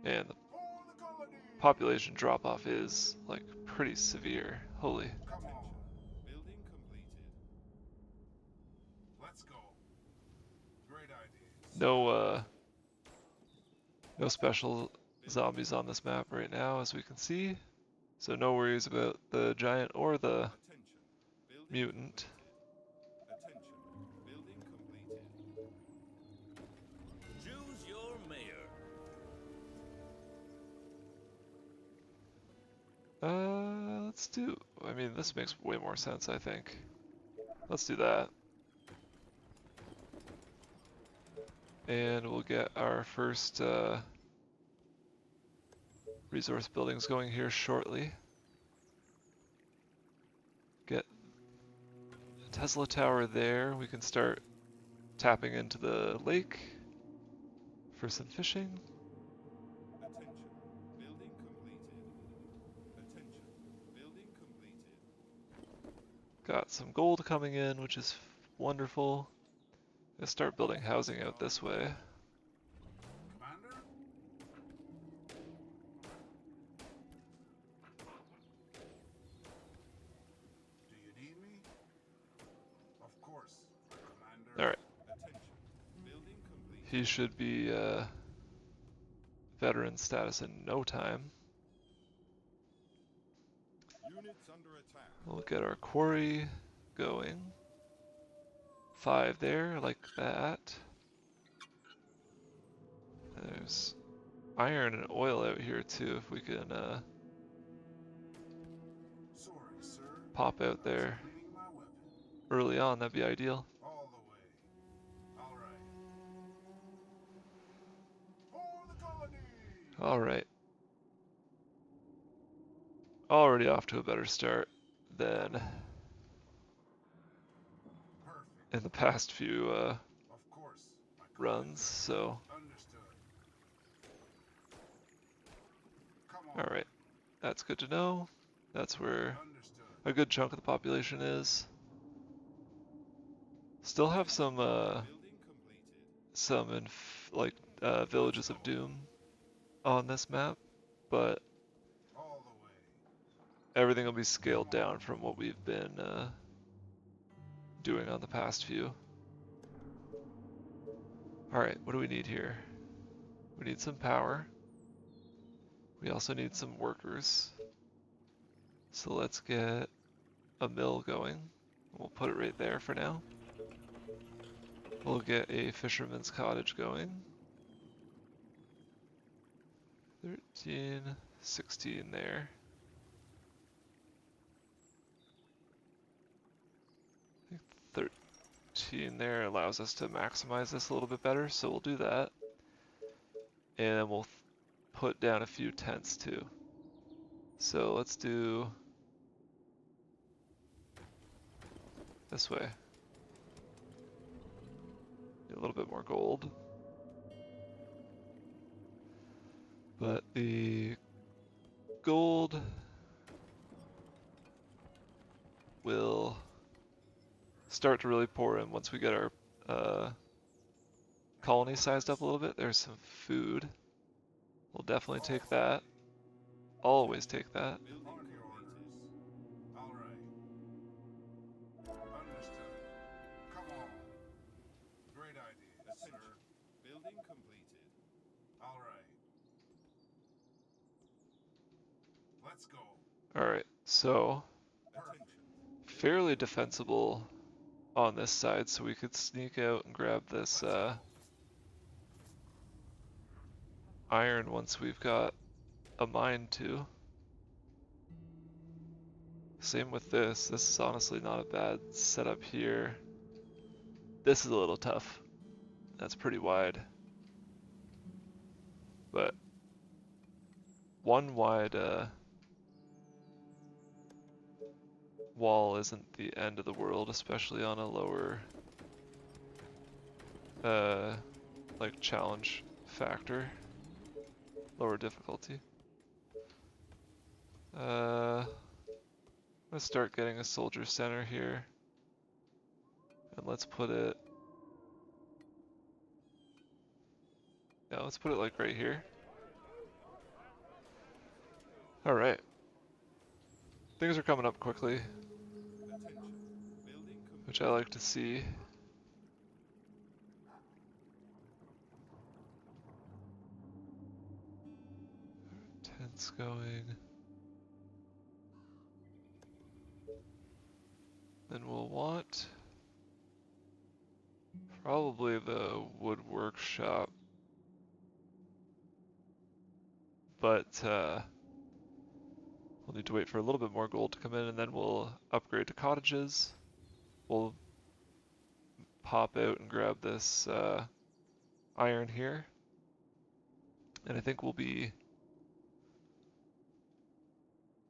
And the For the colony! population drop off is like pretty severe. Holy. Come on. Building completed. Let's go. Great idea. No special zombies on this map right now, as we can see. So no worries about the giant or the Attention. Building mutant. Attention. Building completed. Choose your mayor. Let's do. I mean, this makes way more sense, I think. Let's do that. And we'll get our first resource buildings going here shortly. Get a Tesla tower there. We can start tapping into the lake for some fishing. Attention. Building completed. Attention. Building completed. Got some gold coming in, which is wonderful. Let's start building housing out this way. Commander? Do you need me? Of course, my commander. Alright, Attention. Building complete. he should be veteran status in no time. Units under attack. We'll get our quarry going. 5 there, like that. There's iron and oil out here too, if we can Sorry, sir. pop out there Cleaning my weapon. early on, that'd be ideal. All the way. All right. For the colony! Alright. Already off to a better start than Perfect. in the past few Of course, my runs, so Understood. Come on. alright. That's good to know. That's where Understood. a good chunk of the population is. Still have some Building completed. villages of doom on this map, but All the way. everything will be scaled down from what we've been doing on the past few. Alright, what do we need here? We need some power. We also need some workers. So let's get a mill going. We'll put it right there for now. We'll get a fisherman's cottage going. 13, 16 there. I think 13 there allows us to maximize this a little bit better, so we'll do that. And then we'll put down a few tents too. So let's do this way. Get a little bit more gold. But the gold will start to really pour in once we get our colony sized up a little bit. There's some food. We'll definitely take that. Always take that. Building On your completed. orders. All right. Understood. Come on. Great idea, sir. Attention. Building completed. All right. Let's go. Alright, so Attention. fairly defensible on this side, so we could sneak out and grab this iron once we've got a mine too. Same with this. This is honestly not a bad setup here. This is a little tough. That's pretty wide. But one wide wall isn't the end of the world, especially on a lower like challenge factor, lower difficulty. Let's start getting a soldier center here. And let's put it... Yeah, let's put it like right here. Alright. Things are coming up quickly, which I like to see. Tents going. Then we'll want probably the wood workshop, but we'll need to wait for a little bit more gold to come in, and then we'll upgrade to cottages. We'll pop out and grab this iron here, and I think we'll be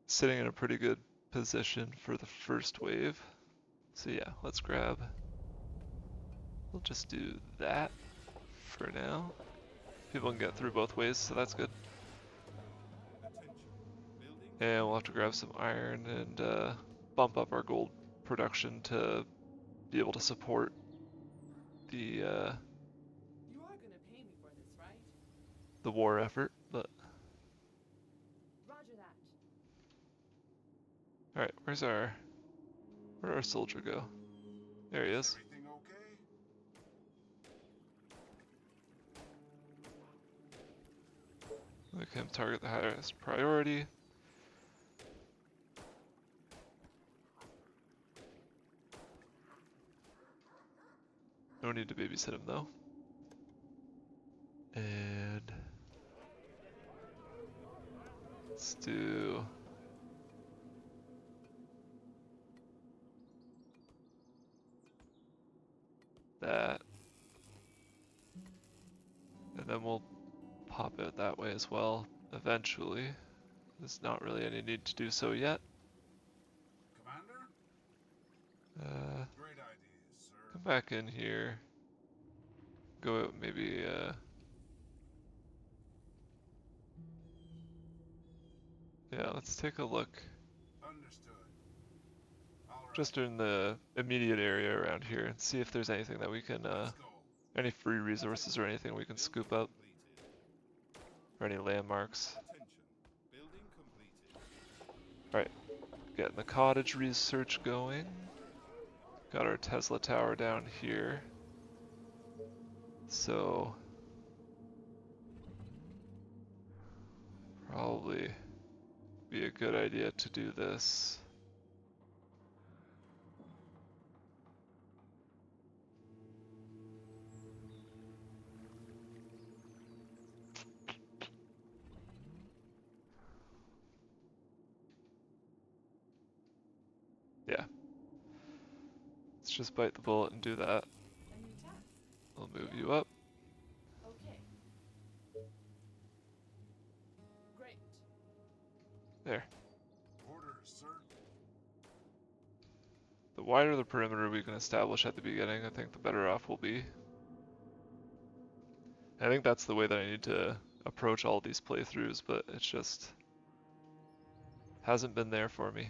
sitting in a pretty good position for the first wave. So yeah, let's grab. We'll just do that for now. People can get through both ways, so that's good. And we'll have to grab some iron and bump up our gold production to be able to support the You are gonna pay me for this, right? the war effort. But Roger that. all right, where'd our soldier go? There he is. Everything okay? Make him target the highest priority. No need to babysit him though. And let's do that. And then we'll pop out that way as well eventually. There's not really any need to do so yet. Commander? Uh, Great ideas, sir. come back in here. Go out maybe yeah, let's take a look Understood. All right. just in the immediate area around here and see if there's anything that we can Let's go. any free resources or anything we can scoop up, or any landmarks. Alright, getting the cottage research going. Got our Tesla tower down here. So probably be a good idea to do this. Yeah. Let's just bite the bullet and do that. A new task. We'll move you up. Okay. Great. There. Orders, sir. The wider the perimeter we can establish at the beginning, I think the better off we'll be. I think that's the way that I need to approach all these playthroughs, but it's just hasn't been there for me.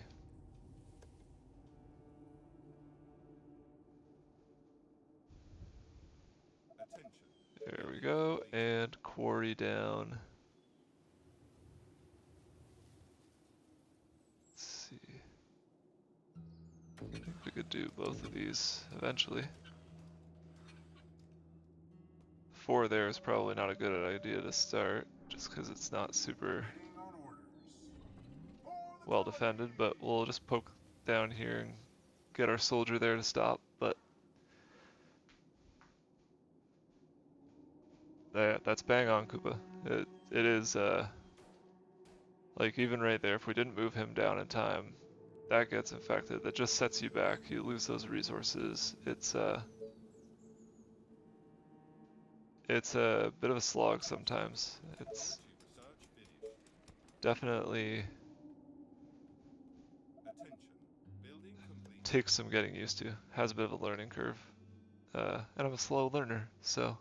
There we go, and quarry down. Let's see. I think we could do both of these eventually. 4 there is probably not a good idea to start, just because it's not super Waiting on orders. For the well defended, but we'll just poke down here and get our soldier there to stop. But that's bang on, Koopa. It is like even right there, if we didn't move him down in time, that gets infected. That just sets you back. You lose those resources. It's a bit of a slog sometimes. It's definitely takes some getting used to. Has a bit of a learning curve. And I'm a slow learner, so.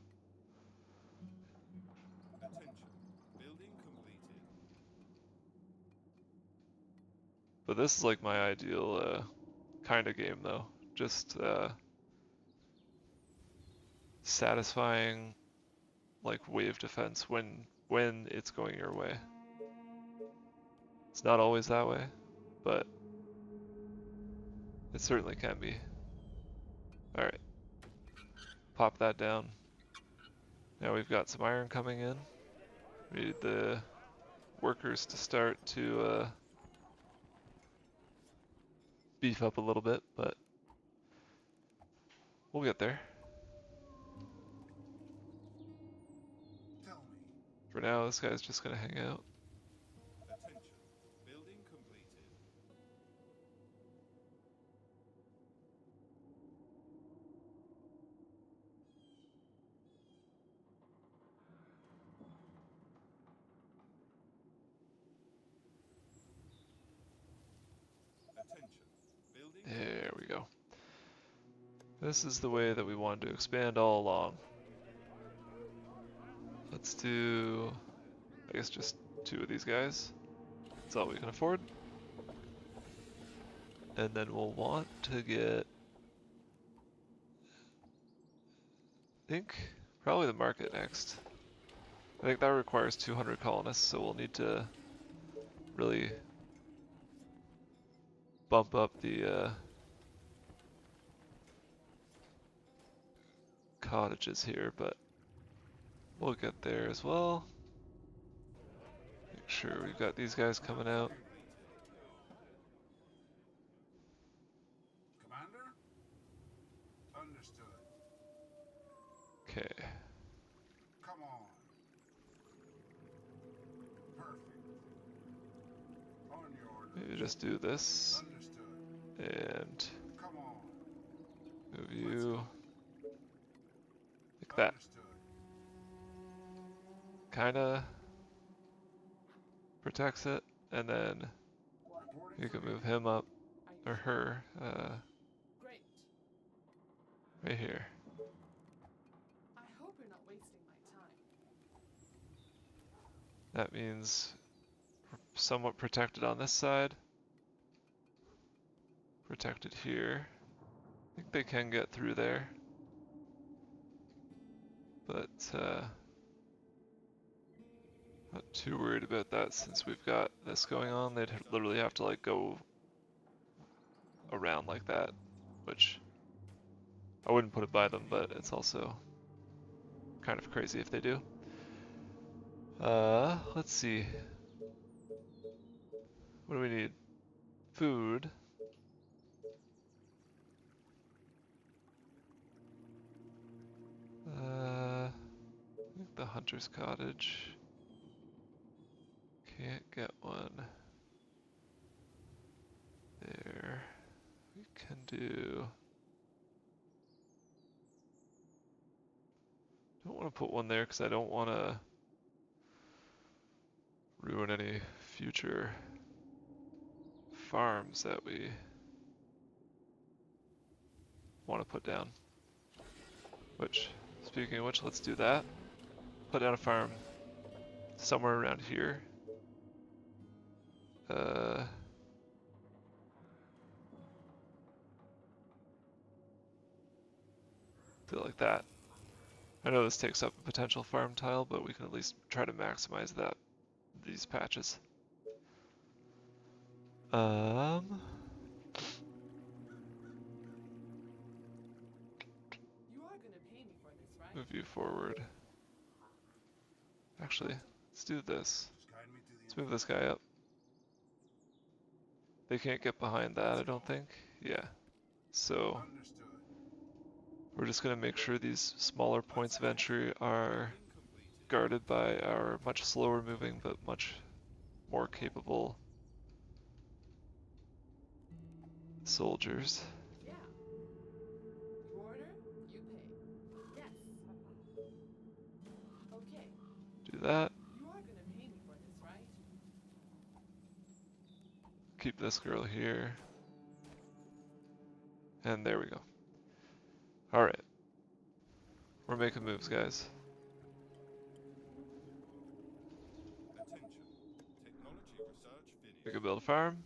But this is like my ideal kind of game though. Just satisfying like wave defense when it's going your way. It's not always that way, but it certainly can be. Alright, pop that down. Now we've got some iron coming in. We need the workers to start to beef up a little bit, but we'll get there. Tell me, For now, this guy's just gonna hang out. Attention. Building completed. Attention. Building There we go. This is the way that we wanted to expand all along. Let's do, I guess, just 2 of these guys. That's all we can afford. And then we'll want to get, I think, probably the market next. I think that requires 200 colonists, so we'll need to really bump up the cottages here, but we'll get there as well. Make sure we've got these guys coming out. Commander? Understood. Okay. Come on. Perfect. On your order. Maybe just do this Understood. and Come on. move you like that. Understood. Kinda protects it, and then Reporting you for can move duty. him up, Are or you her, great? right here. I hope you're not wasting my time. That means somewhat protected on this side. Protected here. I think they can get through there. But not too worried about that since we've got this going on. They'd literally have to like go around like that, which I wouldn't put it by them, but it's also kind of crazy if they do. Let's see. What do we need? Food. I think the hunter's cottage. Can't get one. There. We can do. Don't want to put one there because I don't want to ruin any future farms that we want to put down. Which, speaking of which, let's do that. Put down a farm somewhere around here. Do it like that. I know this takes up a potential farm tile, but we can at least try to maximize these patches. You are gonna pay me for this, right? Move you forward. Actually, let's do this. Just guide me to the Let's move this guy up. They can't get behind that, I don't think. Yeah. So Understood. we're just gonna make sure these smaller points of entry are guarded by our much slower moving but much more capable soldiers. Yeah. You order, you pay. Yes. Okay. Do that. You are gonna pay me for this, right? Keep this girl here. And there we go. Alright. We're making moves, guys. Attention. Technology research We finished. can build a farm.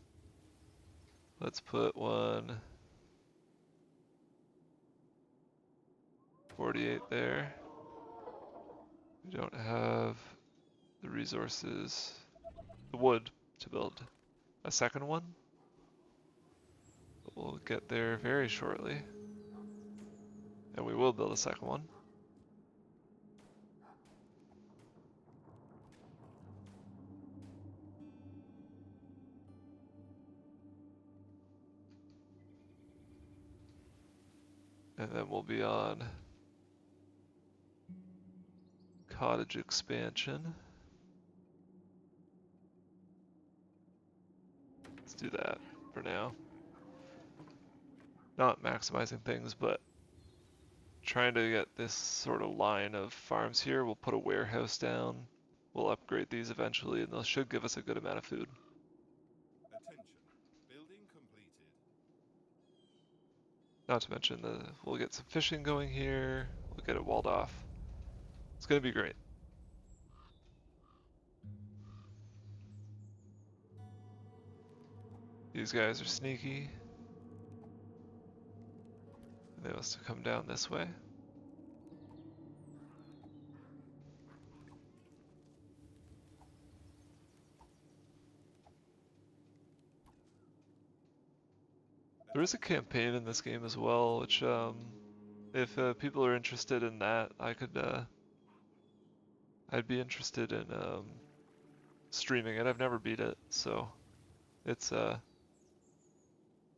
Let's put one 48 there. We don't have the resources, the wood to build a second one. But we'll get there very shortly. And we will build a second one. And then we'll be on cottage expansion. Let's do that for now. Not maximizing things, but trying to get this sort of line of farms here. We'll put a warehouse down. We'll upgrade these eventually, and those should give us a good amount of food. Attention. Building completed. Not to mention we'll get some fishing going here. We'll get it walled off. It's gonna be great. These guys are sneaky. They must have come down this way. There is a campaign in this game as well, which if people are interested in that, I'd be interested in streaming it. I've never beat it, so it's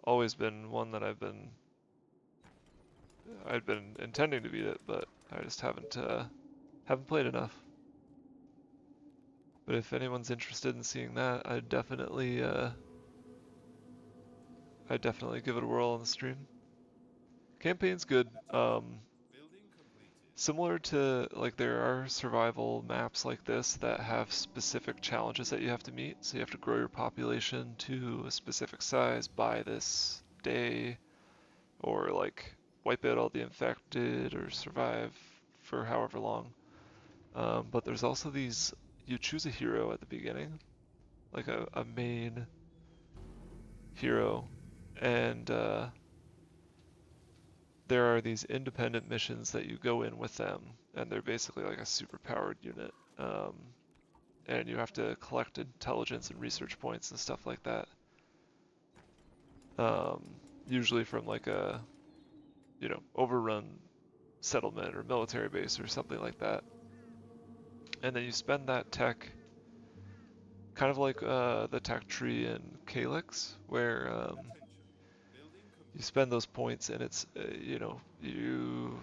always been one that I'd been intending to beat it, but I just haven't played enough. But if anyone's interested in seeing that, I'd definitely give it a whirl on the stream. Campaign's good. Building completed. Similar to, like, there are survival maps like this that have specific challenges that you have to meet. So you have to grow your population to a specific size by this day, or like wipe out all the infected, or survive for however long. But there's also these, you choose a hero at the beginning, like a main hero, and there are these independent missions that you go in with them, and they're basically like a super powered unit. And you have to collect intelligence and research points and stuff like that. Usually from like a, overrun settlement or military base or something like that. And then you spend that tech, kind of like the tech tree in Calyx, where Attention. Building you complete. spend those points, and it's your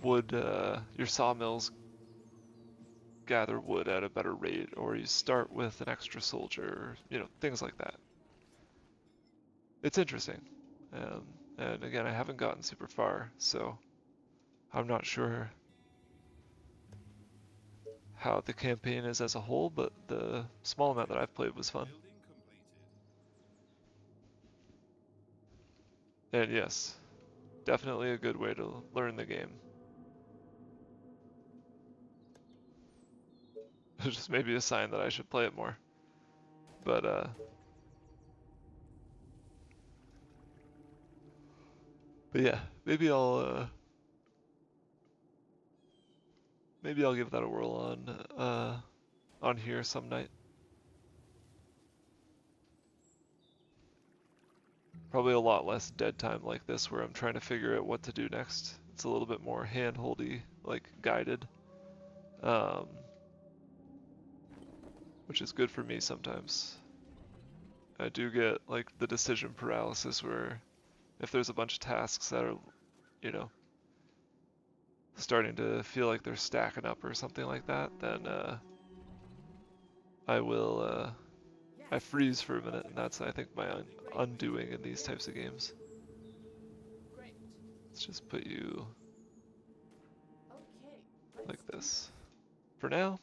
wood, your sawmills gather wood at a better rate, or you start with an extra soldier, things like that. It's interesting. And again, I haven't gotten super far, so I'm not sure how the campaign is as a whole, but the small amount that I've played was fun. Building completed. And yes, definitely a good way to learn the game. Just maybe a sign that I should play it more. But yeah, maybe I'll give that a whirl on here some night. Probably a lot less dead time like this, where I'm trying to figure out what to do next. It's a little bit more hand-holdy, like guided, which is good for me sometimes. I do get like the decision paralysis, where if there's a bunch of tasks that are, starting to feel like they're stacking up or something like that, then I freeze for a minute, and that's, I think, my undoing in these types of games. Great. Let's just put you Okay. Let's like do this for now.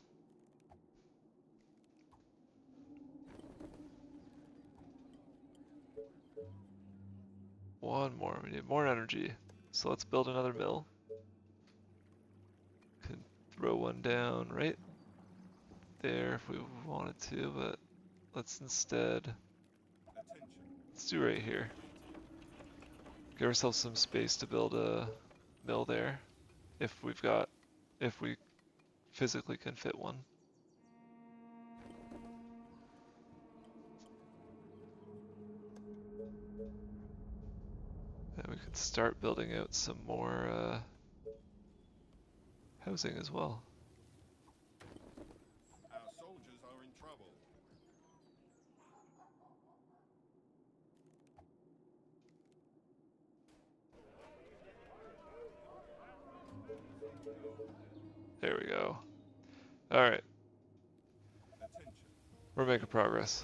One more, we need more energy. So let's build another mill. Can throw one down right there if we wanted to, but let's instead Let's do right here. Give ourselves some space to build a mill there, if we physically can fit one. And we could start building out some more housing as well. Our soldiers are in trouble. There we go. Alright, Attention. we're making progress.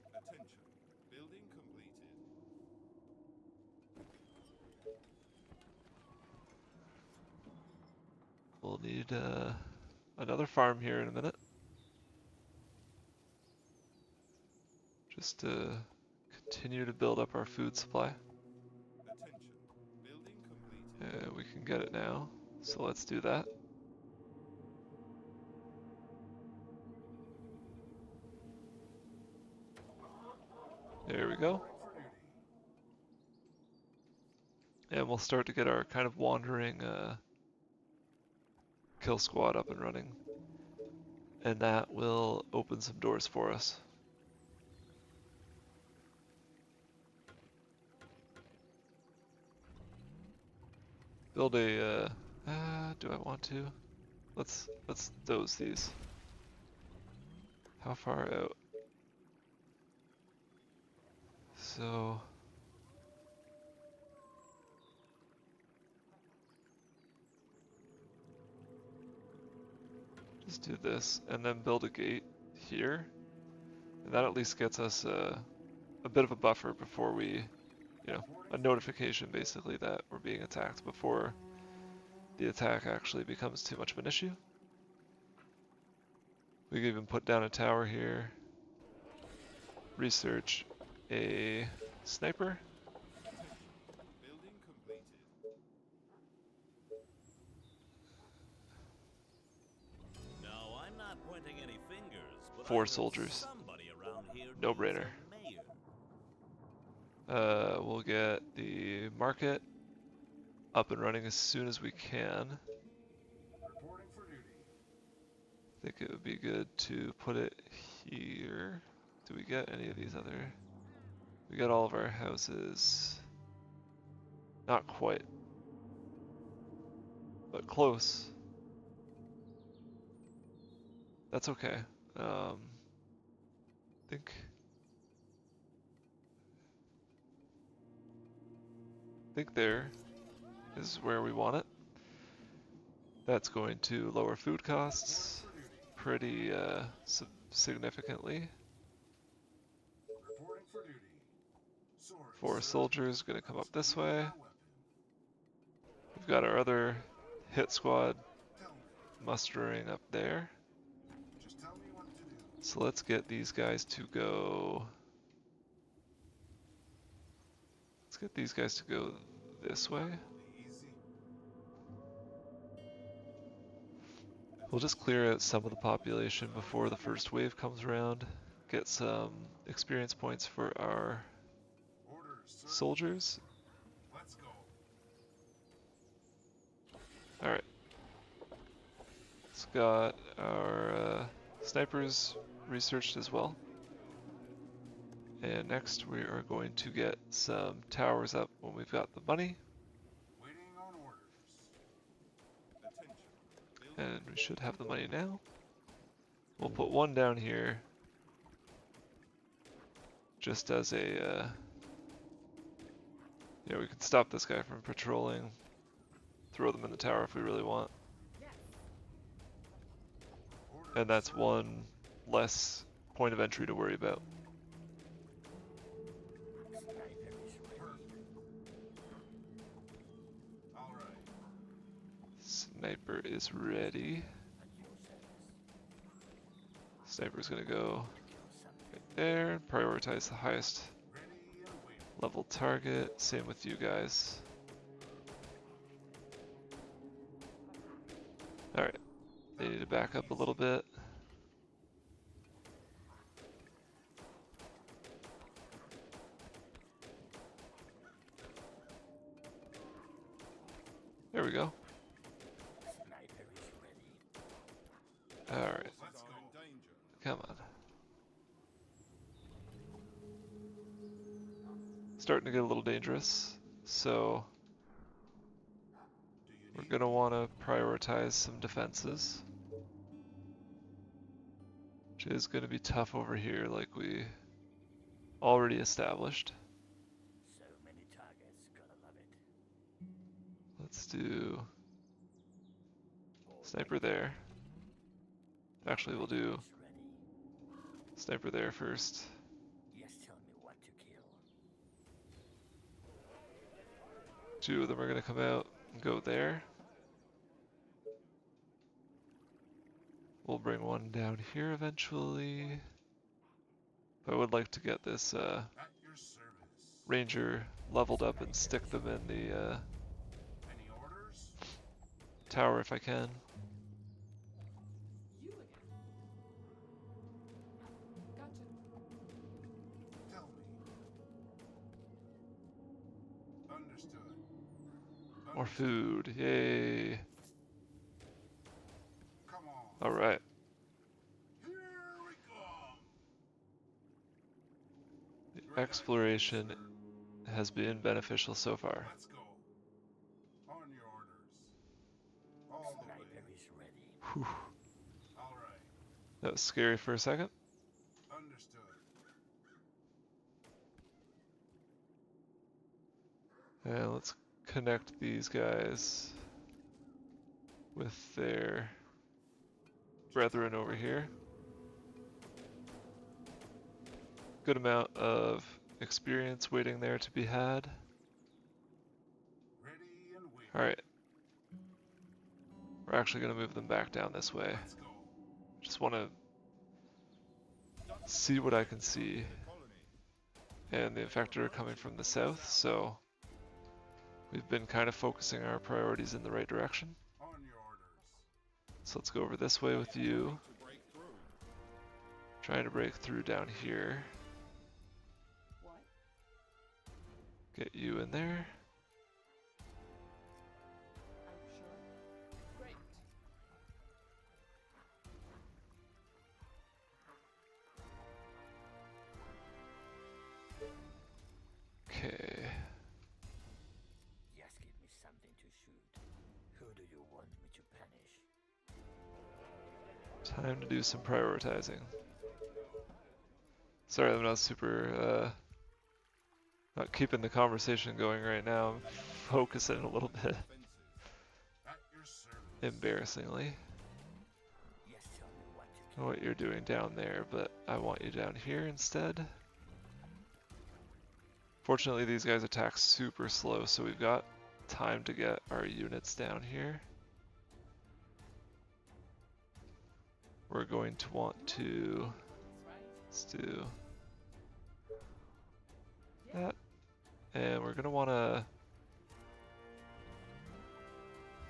Attention. Building completed. We'll need another farm here in a minute. Just to continue to build up our food supply. Attention. Building completed. We can get it now, so let's do that. There we go. And we'll start to get our kind of wandering kill squad up and running. And that will open some doors for us. Build a, do I want to? Let's dose these. How far out? So... just do this, and then build a gate here. And that at least gets us a bit of a buffer before we, you know, a notification basically that we're being attacked before the attack actually becomes too much of an issue. We can even put down a tower here. Research a sniper. Building completed. No, I'm not pointing any fingers, but 4 I heard soldiers. somebody around here No needs a brainer. mayor. We'll get the market up and running as soon as we can. Reporting for duty. I think it would be good to put it here. Do we get any of these other? We got all of our houses. Not quite, but close. That's okay. Think there is where we want it. That's going to lower food costs pretty significantly. Reporting for duty. Sorry, 4 sir. soldiers gonna come up this way. My weapon. We've got our other hit squad Tell me. mustering up there. Just tell me what to do. So let's get these guys to go. Let's get these guys to go this way. Easy. We'll just clear out some of the population before the first wave comes around. Get some experience points for our Orders, sir. soldiers. Let's go. Alright. It's got our snipers researched as well. And next we are going to get some towers up when we've got the money. Waiting on orders. Attention. And we should have the money now. We'll put one down here. Just as a, yeah, we could stop this guy from patrolling. Throw them in the tower if we really want. Orders, And that's sir. one less point of entry to worry about. All right. Sniper is ready. Sniper's gonna go right there and prioritize the highest Ready and waiting. level target. Same with you guys. Alright, they need to back up a little bit. we go. Sniper is ready. Alright, Let's go. I'm in danger. come on. Starting to get a little dangerous, so Do you we're need gonna want to prioritize some defenses. Which is gonna be tough over here, like we already established. So many targets, gotta love it. Let's do All sniper right. there. Actually, we'll do Is ready. sniper there first. Yes, tell me what to kill. Two of them are gonna come out and go there. We'll bring one down here eventually. I would like to get this at your service? ranger leveled up and stick them in the Any orders? tower if I can. You again. Gotcha. Tell me. Understood. More food, yay! Come on. All right. Here we come. The exploration has been beneficial so far. Let's go. On your orders. All the way. Sniper is ready. Whew. All right. That was scary for a second. Understood. And let's connect these guys with their brethren over here. Good amount of experience waiting there to be had. Ready and waiting. Alright. We're actually going to move them back down this way. Let's go. Just want to see what I can see. The colony. And the infected are coming from the south, so we've been kind of focusing our priorities in the right direction. On your orders. So let's go over this way with you. To break through. Trying to break through down here. What? Get you in there. Are you sure? Great. Okay. Yes, give me something to shoot. Who do you want me to punish? Time to do some prioritizing. Sorry, I'm not super, not keeping the conversation going right now. I'm focusing a little bit, At your service. embarrassingly, Yes, tell me what to on kill. what you're doing down there, but I want you down here instead. Fortunately, these guys attack super slow, so we've got time to get our units down here. We're going to want to, let's do that, and we're going to want to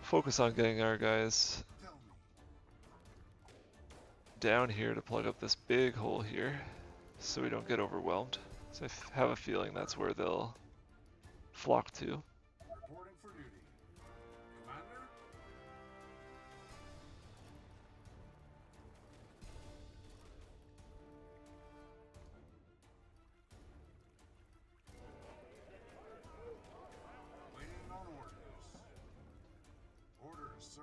focus on getting our guys Tell me. down here to plug up this big hole here so we don't get overwhelmed. So I have a feeling that's where they'll flock to. Reporting for duty. Commander? Waiting on orders. Orders, sir.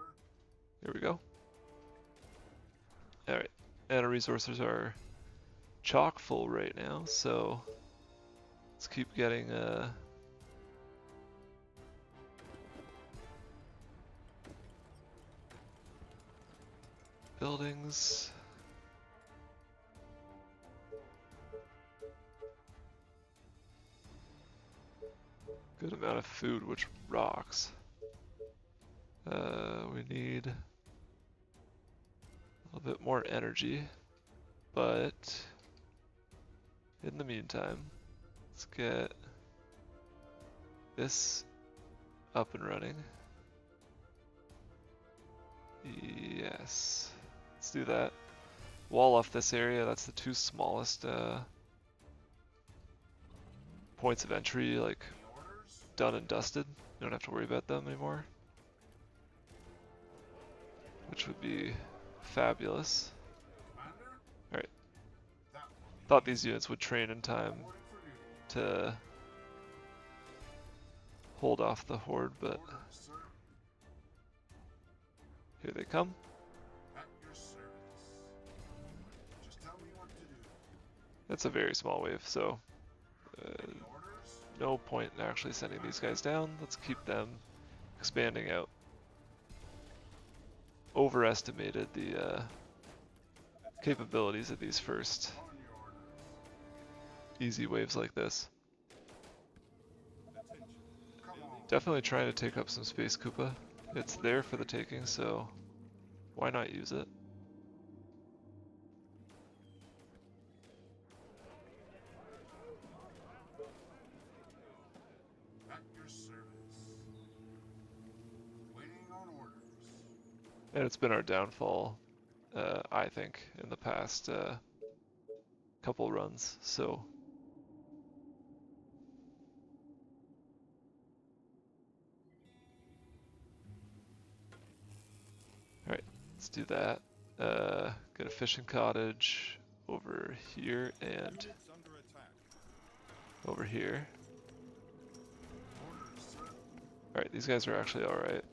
Here we go. Alright, and our resources are chock full right now, so let's keep getting buildings. Good amount of food, which rocks. We need a little bit more energy, but in the meantime, let's get this up and running. Yes, let's do that. Wall off this area, that's the two smallest points of entry, like Any orders? done and dusted. You don't have to worry about them anymore. which would be fabulous. Commander, Alright, that will be thought these units would train in time reporting for duty. to hold off the horde, but Orders, sir. here they come. At your service. Just tell me what to do. It's a very small wave, so Any orders? no point in actually sending these guys down. Let's keep them expanding out. Overestimated the capabilities of these first On your orders. easy waves like this. Attention. Come on. Definitely trying to take up some space, Koopa. It's there for the taking, so why not use it? At your service. Waiting on orders. And it's been our downfall, I think, in the past couple runs, so alright, let's do that. Get a fishing cottage over here and Units under attack. over here. Orders, sir. Alright, these guys are actually alright.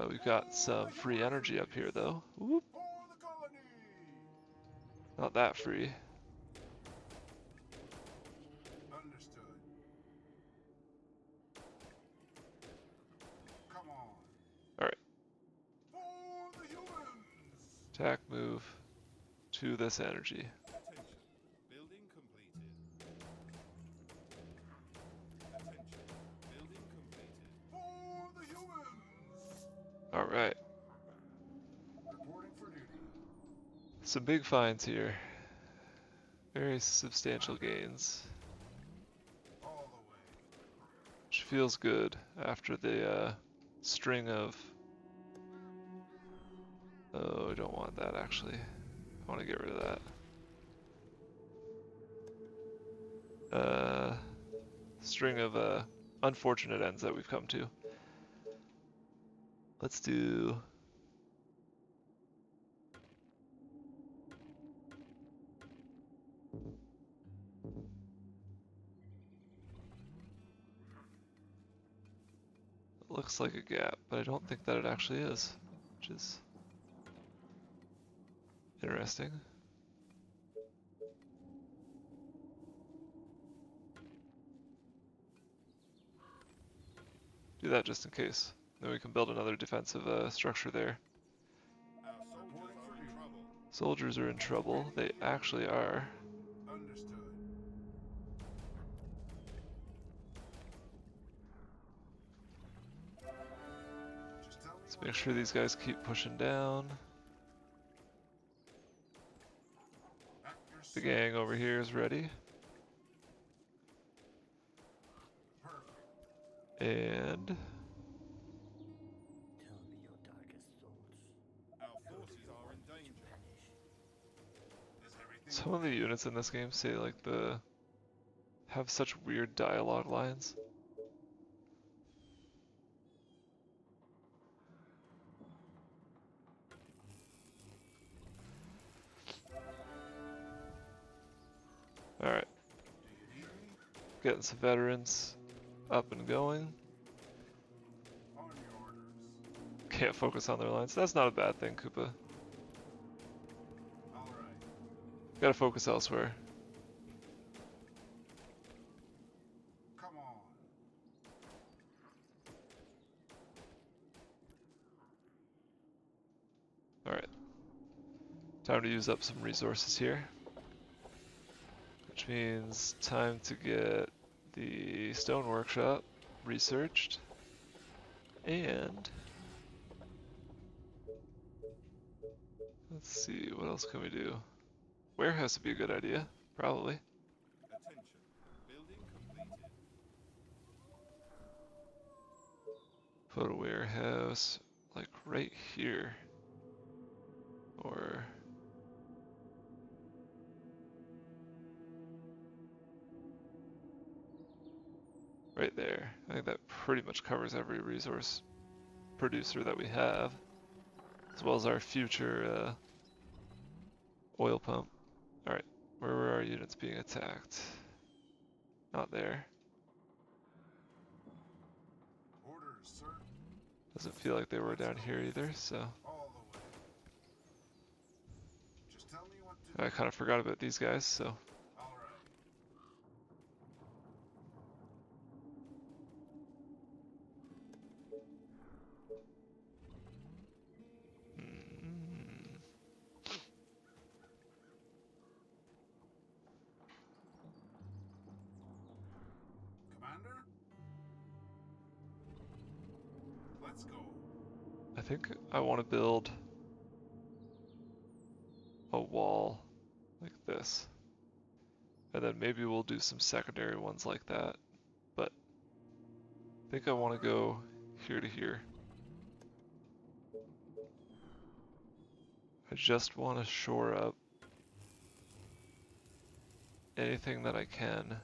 We've got some free energy up here though. Whoop, For the colony. not that free. Understood. Come on. Alright, For the humans. attack, move to this energy. Attention. Building completed. Attention. Building completed. For the humans. Alright, Reporting for duty. some big finds here. Very substantial gains, All the way. which feels good after the string of... Oh, I don't want that actually. I want to get rid of that. String of unfortunate ends that we've come to. Let's do... It looks like a gap, but I don't think that it actually is, which is interesting. Do that just in case. Then we can build another defensive structure there. Our soldiers are in trouble. Soldiers are in trouble. They actually are. Understood. Just tell me Let's what make sure these guys keep pushing down. at your The service. gang over here is ready. Perfect. And Tell me your darkest thoughts. Our forces are in danger. Vanish. Is everything some of the units in this game say like have such weird dialogue lines. Alright, do you need me? getting some veterans up and going. On your orders. Can't focus on their lines. That's not a bad thing, Koopa. All right. Gotta focus elsewhere. Come on. Alright. Time to use up some resources here. Which means time to get the stone workshop researched. And let's see, what else can we do? Warehouse would be a good idea, probably. Attention. Building completed. Put a warehouse like right here. Or right there. I think that pretty much covers every resource producer that we have. as well as our future oil pump. Alright, where were our units being attacked? Not there. Orders, sir. Doesn't feel like they were down here either, so All the way. Just tell me what to I do. kind of forgot about these guys, so All right. mm, Commander? Let's go. I think I want to build a wall like this. And then maybe we'll do some secondary ones like that. But I think I want to go here to here. I just want to shore up anything that I can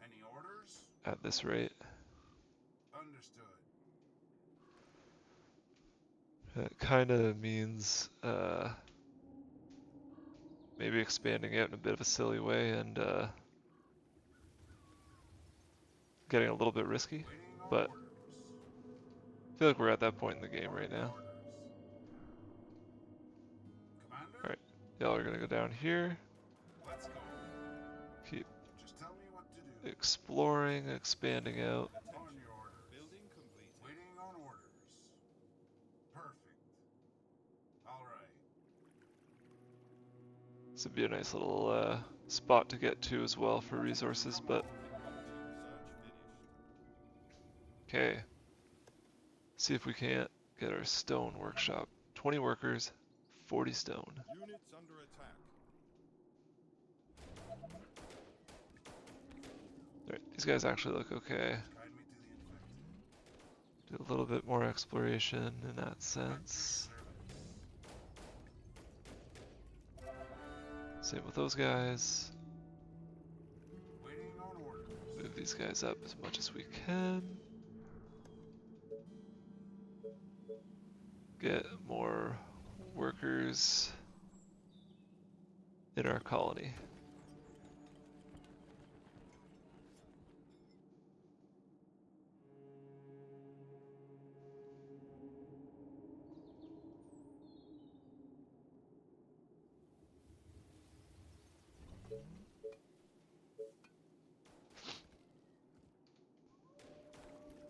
Any orders? at this rate. Understood. That kind of means maybe expanding out in a bit of a silly way and getting a little bit risky. Waiting on But orders. I feel like we're at that point in the game right now. Orders. Commander? Alright, y'all are gonna go down here, Let's go. keep Just tell me what to do. exploring, expanding out. On your orders. Building completed. Waiting on orders. Perfect. All right. This would be a nice little spot to get to as well for resources, but Search finished. okay. See if we can't get our stone workshop. 20 workers, 40 stone. Units under attack. Alright, these guys actually look okay. Guide me to the infected. Do a little bit more exploration in that sense. Same with those guys. Waiting on orders. Move these guys up as much as we can. Get more workers in our colony.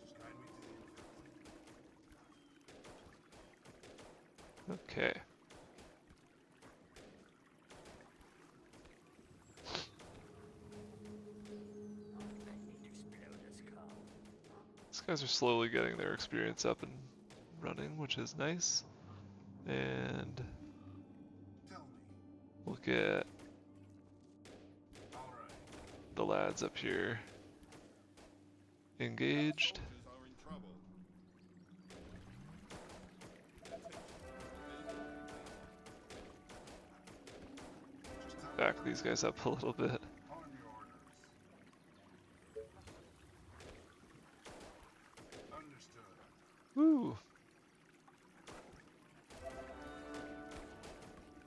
Just guide me to the infected. Okay. I need to explode this car. These guys are slowly getting their experience up and running, which is nice. And Tell me. we'll get All right. the lads up here engaged. Soldiers are in trouble. Just tell me Back these guys up a little bit. on your orders. Understood. Woo!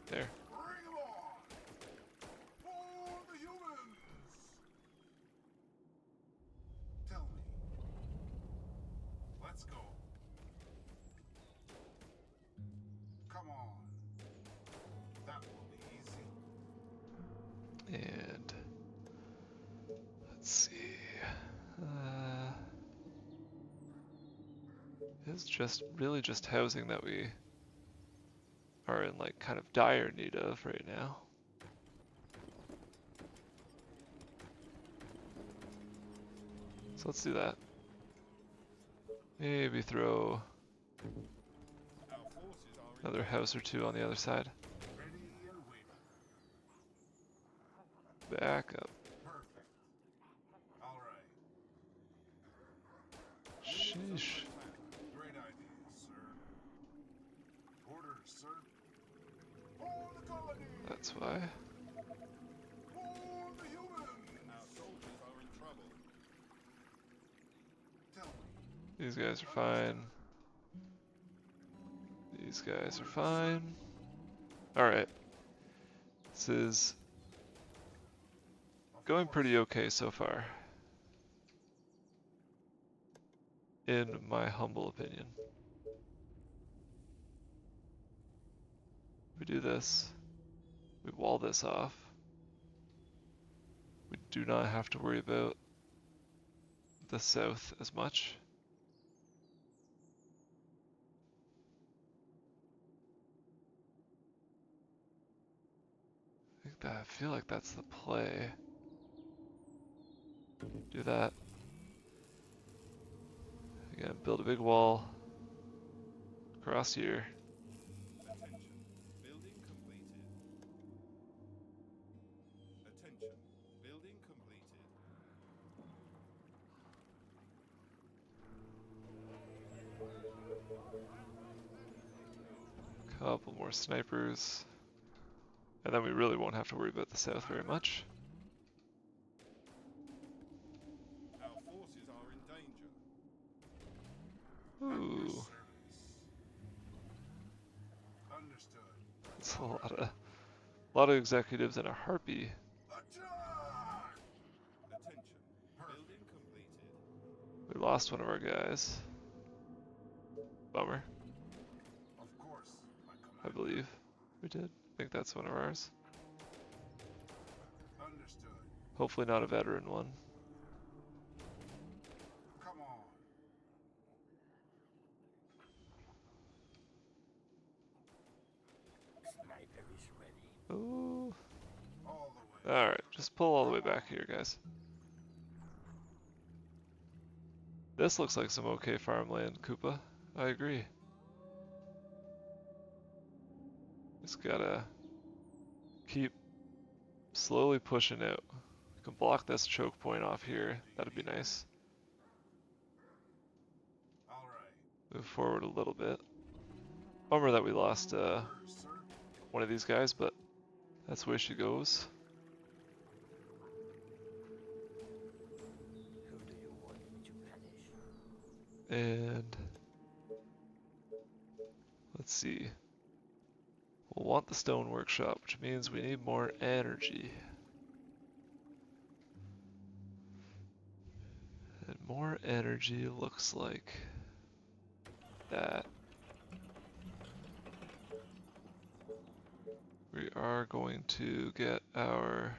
There. Bring 'em on! For the humans! Tell me. Let's go. Come on. That will be easy. And let's see. Uh, it's just really just housing that we are in like kind of dire need of right now. So let's do that. Maybe throw Our forces are in another house or two on the other side. Ready and waiting. Back up. Perfect. All right. Sheesh. Great idea, sir. Orders, sir. For the colony! That's why. For the humans! Our soldiers are in trouble. Tell me. These guys are fine. These guys are fine. Alright. This is Of going course. pretty okay so far. In my humble opinion. We do this. We wall this off. We do not have to worry about the south as much. I feel like that's the play. Do that. Again, build a big wall across here. Attention. Building completed. Attention. Building completed. Couple more snipers. And then we really won't have to worry about the south very much. Our forces are in danger. At your Ooh, service. Understood. that's a lot of executives and a harpy. Attack! Attention. Perfect. Building completed. We lost one of our guys. Bummer, Of course, my I commander. believe. We did. I think that's one of ours. Understood. Hopefully not a veteran one. Come on. Sniper is ready. Ooh. All the way. Alright, just pull all the way back here, guys. This looks like some okay farmland, Koopa. I agree. Just gotta keep slowly pushing out. We can block this choke point off here. That'd be nice. All right. Move forward a little bit. Bummer that we lost Orders, sir. one of these guys, but that's the way she goes. Who do you want me to punish? And let's see. We'll want the stone workshop, which means we need more energy. And more energy looks like that. We are going to get our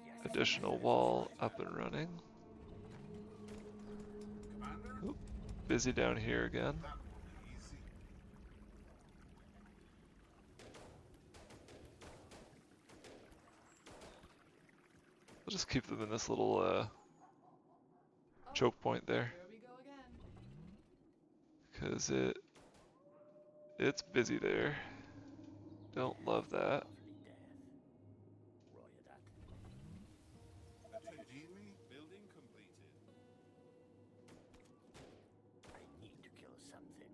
Yes, additional wall up and running. Commander? Oop, busy down here again. That will be easy. We'll just keep them in this little Oh, choke point there, here we go again. because it's busy there. Don't love that. lovely death. Roger that. Do you need me? Building completed. I need to kill something.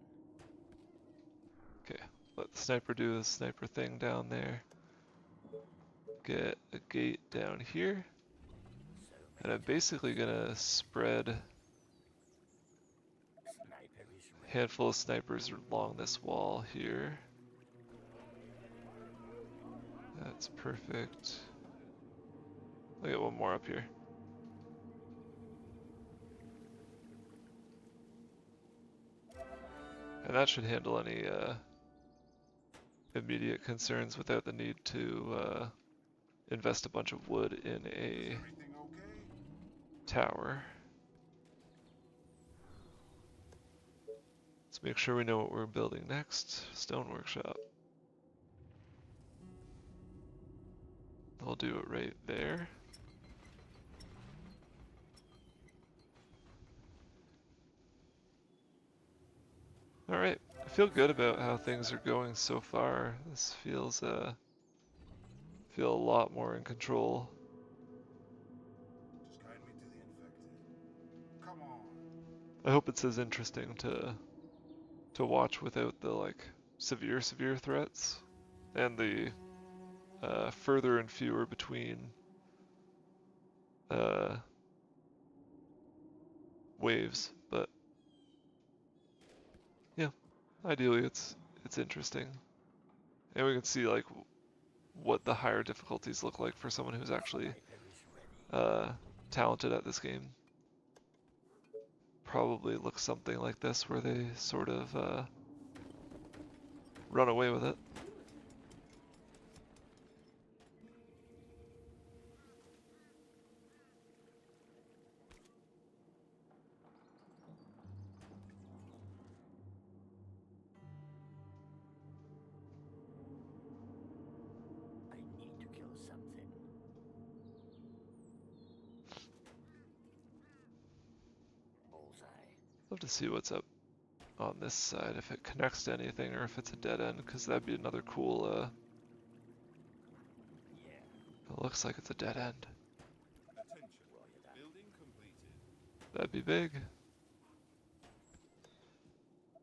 Okay, let the sniper do the sniper thing down there. Get a gate down here. So And I'm basically gonna spread a sniper is ready. handful of snipers along this wall here. That's perfect. I'll get one more up here. And that should handle any immediate concerns without the need to invest a bunch of wood in a Everything okay? tower. Let's make sure we know what we're building next. Stone workshop. I'll do it right there. Alright, I feel good about how things are going so far. This feels feel a lot more in control. Just guide me to the infected. Come on. I hope it's as interesting to watch without the like severe threats and the further and fewer between waves, but yeah, ideally it's interesting, and we can see like what the higher difficulties look like for someone who's actually Sniper is ready. talented at this game. Probably looks something like this, where they sort of run away with it. I need to kill something. Bullseye. Love to see what's up on this side, if it connects to anything or if it's a dead end, because that'd be another cool, Yeah. it looks like it's a dead end. Attention. Roger that. Building completed. That'd be big.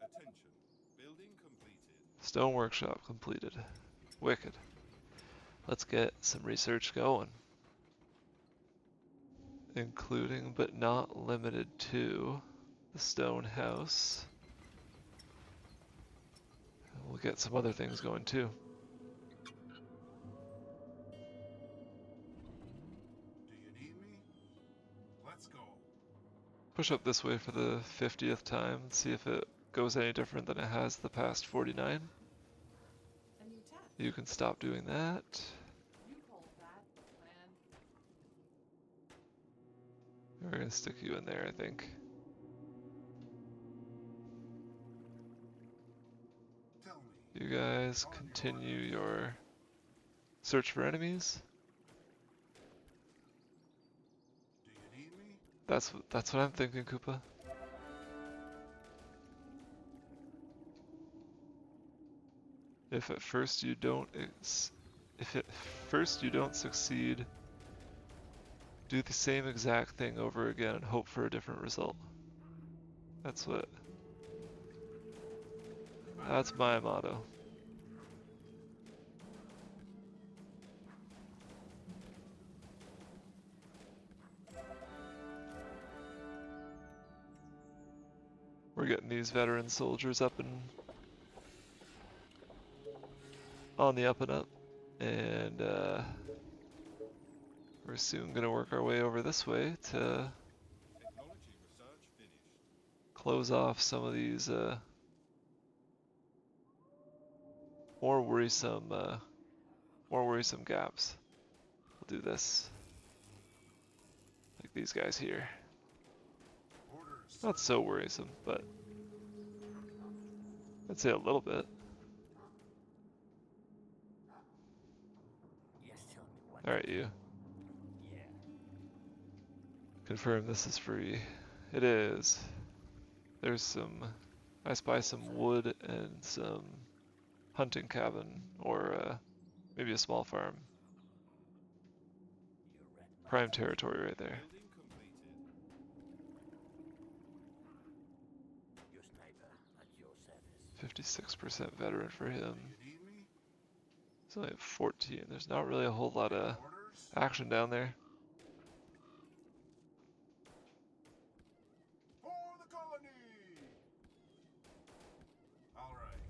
Attention. Building completed. Stone workshop completed. Wicked. Let's get some research going. Including, but not limited to, the stone house. We'll get some other things going too. Do you need me? Let's go. Push up this way for the 50th time and see if it goes any different than it has the past 49. A new task. You can stop doing that. You call that the plan? We're gonna stick you in there, I think. Tell me. You guys continue your search for enemies. Do you need me? That's what I'm thinking, Koopa. If at first you don't succeed, do the same exact thing over again and hope for a different result. That's my motto. We're getting these veteran soldiers up and on the up and up, and we're soon gonna work our way over this way to Technology research finished. close off some of these more worrisome gaps. We'll do this like these guys here. Orders. Not so worrisome, but I'd say a little bit. Yes, tell me what. All right, you. Yeah. Confirm this is free. It is. There's I spy some wood and some hunting cabin, or maybe a small farm. You read my Prime territory right there. Building completed. Your sniper at your service. 56% veteran for him. Do you need me? He's only at 14. There's not really a whole lot of Orders. action down there. For the colony. All right.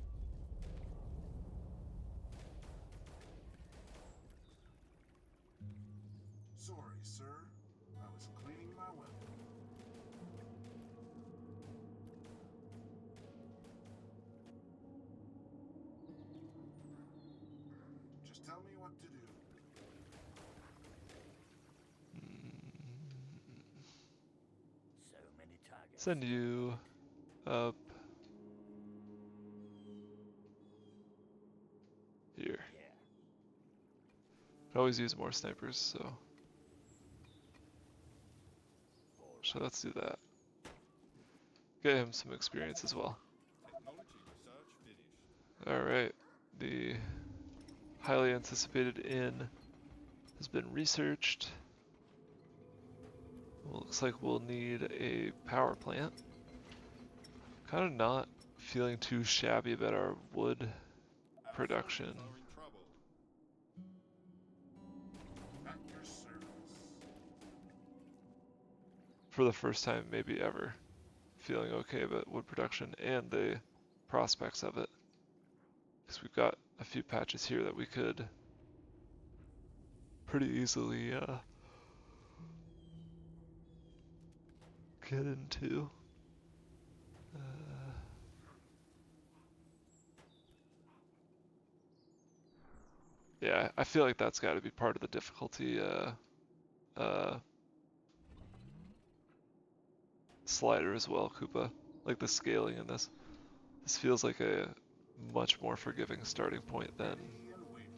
Sorry, sir. I was cleaning my weapon. Just tell me what to do. So many targets. Send you up here. Yeah. Could always use more snipers, so let's do that. Get him some experience as well. Technology research finished. Alright, the highly anticipated inn has been researched. Looks like we'll need a power plant. Kind of not feeling too shabby about our wood Our production. soldiers are in trouble. for the first time maybe ever, feeling okay about wood production and the prospects of it. Because we've got a few patches here that we could pretty easily get into. Yeah, I feel like that's got to be part of the difficulty slider as well, Koopa. Like the scaling in this. This feels like a much more forgiving starting point than Ready and waiting.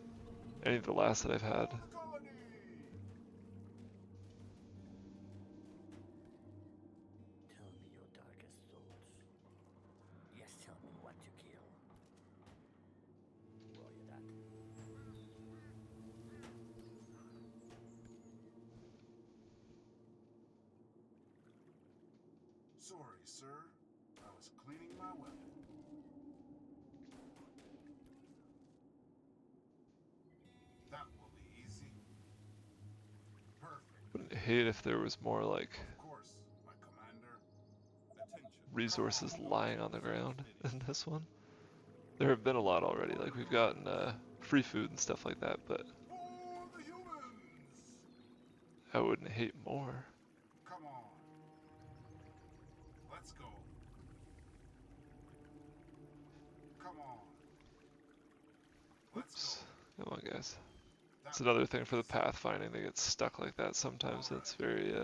any of the last that I've had. For the colony! Tell me your darkest thoughts. Yes, tell me what to kill. Roger that. Sorry, sir. I was cleaning my weapon. That will be easy. Perfect. Wouldn't hate if there was more like Of course, my commander. Attention. resources lying on the ground in this one. There have been a lot already, like we've gotten free food and stuff like that, but For the humans! I wouldn't hate more. Come on. Let's go. Come on. Let's Oops. go. Come on, guys. That It's another thing for the pathfinding. They get stuck like that sometimes. That's very,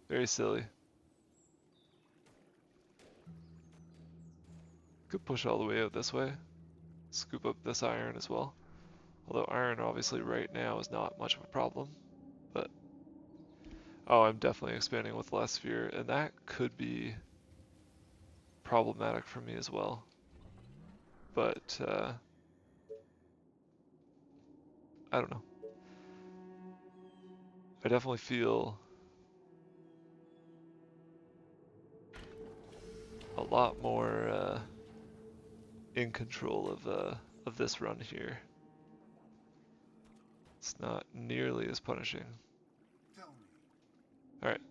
very silly. Could push all the way out this way. Scoop up this iron as well. Although iron obviously right now is not much of a problem. But, oh, I'm definitely expanding with less sphere. And that could be problematic for me as well. But, I don't know. I definitely feel a lot more in control of this run here. It's not nearly as punishing. Tell me. Alright,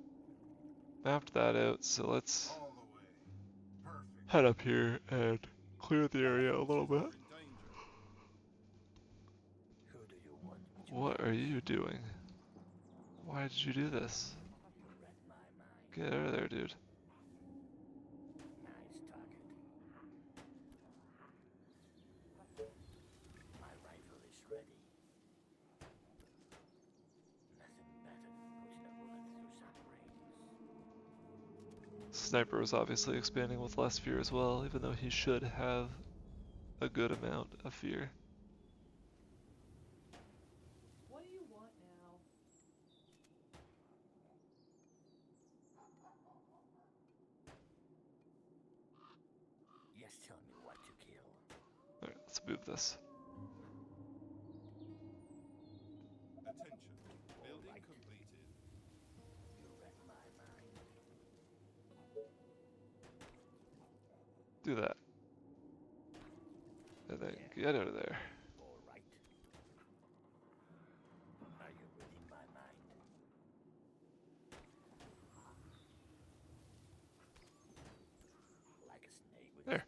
mapped that out, so let's All the way. Perfect. head up here and clear the area a little bit. In danger. Who do you want me to What are you doing? Why did you do this? You read my mind. Get out of there, dude. Nice target. My rifle is ready. Nothing better than putting a bullet through some brains. Sniper is obviously expanding with less fear as well, even though he should have a good amount of fear. What do you want now? Yes, tell me what to kill. Alright, let's move this. Attention. Building completed. You read my mind. Do that. And then get out of there. All right. Are you reading my mind? Like a snake with There.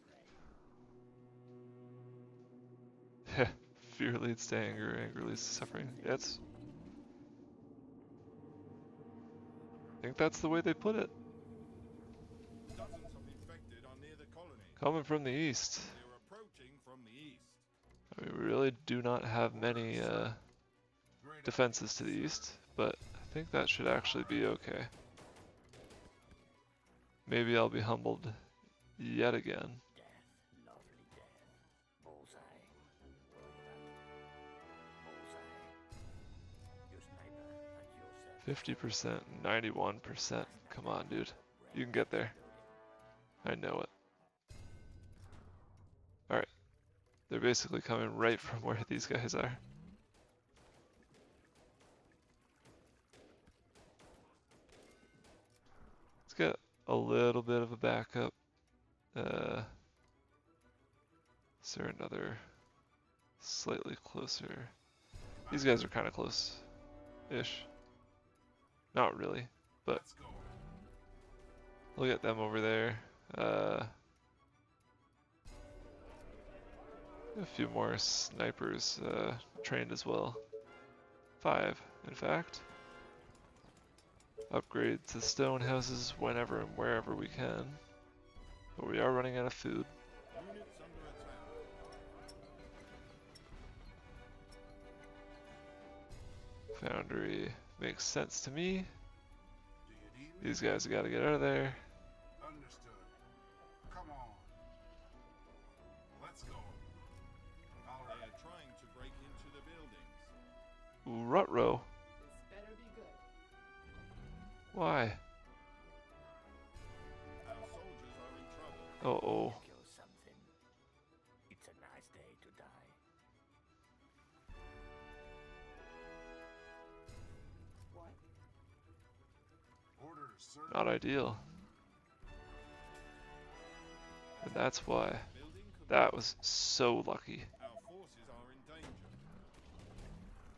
its prey. Fear leads to anger, anger leads to suffering. Yeah, it's... I think that's the way they put it. Dozens of infected are near the colony. Coming from the east. They're approaching from the east. I mean, we really do not have many Great defenses to the east, but I think that should actually be okay. Maybe I'll be humbled yet again. Death, lovely death. Bullseye. Bullseye. Your sniper at your service. 50%, 91%. Come on, dude. You can get there. I know it. Alright. They're basically coming right from where these guys are. Let's get a little bit of a backup. Is there another slightly closer? These guys are kind of close-ish. Not really. but Let's go. we'll get them over there. A few more snipers trained as well. 5, in fact. Upgrade to stone houses whenever and wherever we can. But we are running out of food. Units under attack. Foundry makes sense to me. Do you need me? These guys gotta get out of there. Understood. Come on. Let's go. All They right. are trying to break into the buildings. Ooh, Rutro. This better be good. Why? Our soldiers are in trouble. Uh-oh. Kill something. It's a nice day to die. What? Orders, sir. Not ideal. And that's why. Building could That was so lucky. Our forces are in danger.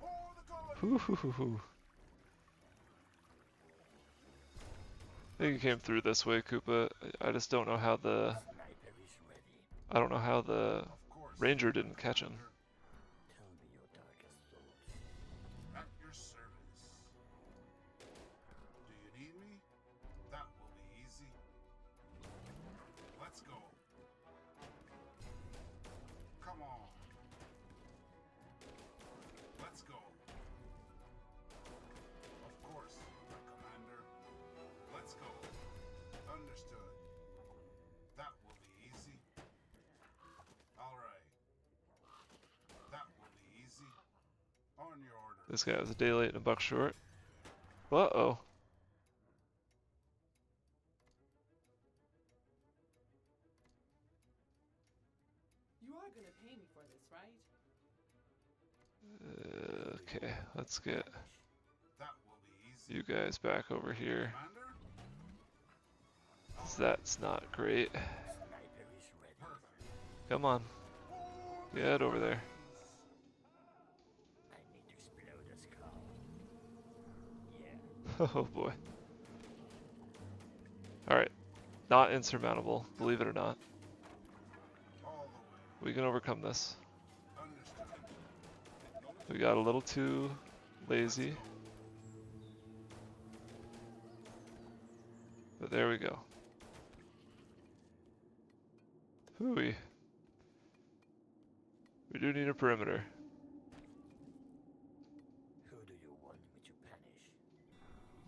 For the colony. Hoo-hoo-hoo-hoo. I think he came through this way, Koopa. I just don't know how the... Sniper is ready. I don't know how the Of course. ranger didn't catch him. Commander. Tell me your darkest thoughts. At your service. Do you need me? That will be easy. Let's go. Come on. Let's go. Of course, Commander. Let's go. Understood. That will be easy. All right. That will be easy. On your order. This guy was a day late and a buck short. Uh-oh. You are gonna pay me for this, right? Okay, let's get That will be easy. you guys back over here. Commander? 'Cause that's not great. Sniper is ready. Perfect. Come on, get over there. I need to explode a skull. Yeah. Oh boy. Alright, not insurmountable, believe it or not. All the way. We can overcome this. Understood. We got a little too lazy. But there we go. Hooey. We do need a perimeter. Who do you want me to punish?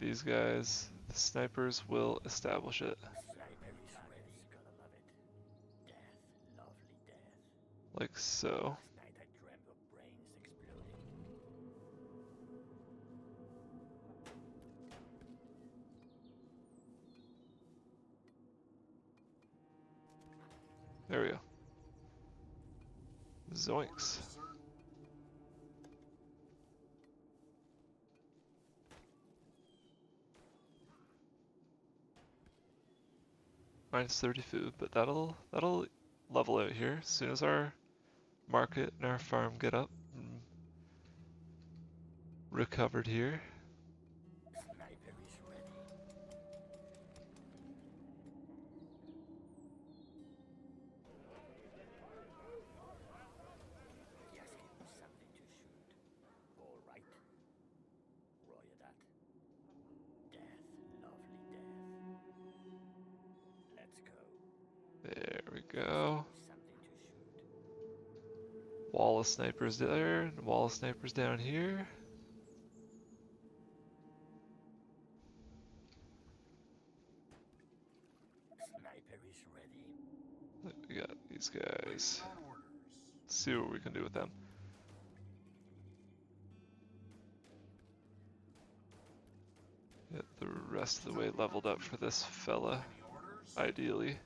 These guys, the snipers, will establish it. Sniper is ready. Gonna love it. Death, lovely death. Like so. Last night I dreamt of brains exploding. There we go. Zoinks. Orders, sir. Minus 30 food, but that'll level out here as soon as our market and our farm get up and recovered here. Sniper is ready. Just give me something to shoot. All right. Roger that. Death, lovely death. Let's go. There we go. Something to shoot. Wall of snipers there, and wall of snipers down here. Sniper is ready. We got these guys. Waiting on orders. Let's see what we can do with them. Get the rest of the way leveled up for this fella, Any orders? ideally.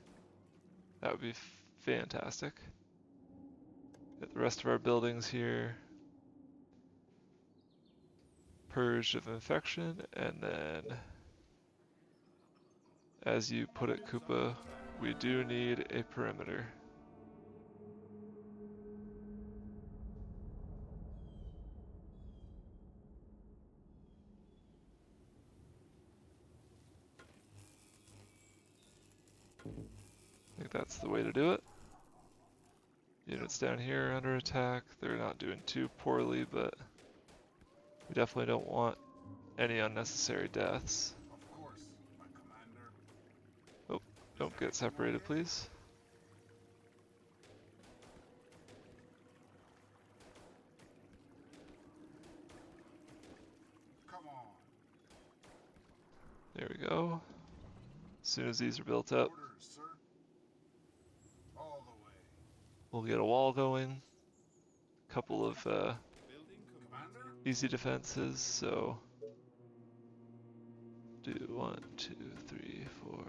That would be fantastic. Get the rest of our buildings here purged of infection, and then, as you put it, Koopa, we do need a perimeter. I think that's the way to do it. Units down here under attack. They're not doing too poorly, but we definitely don't want any unnecessary deaths. Of course, my commander. Oh, don't get separated, please. Come on. There we go. As soon as these are built up, Orders, sir. All the way. we'll get a wall going. A couple of Building Commander? easy defenses, so do 1, 2, 3, 4.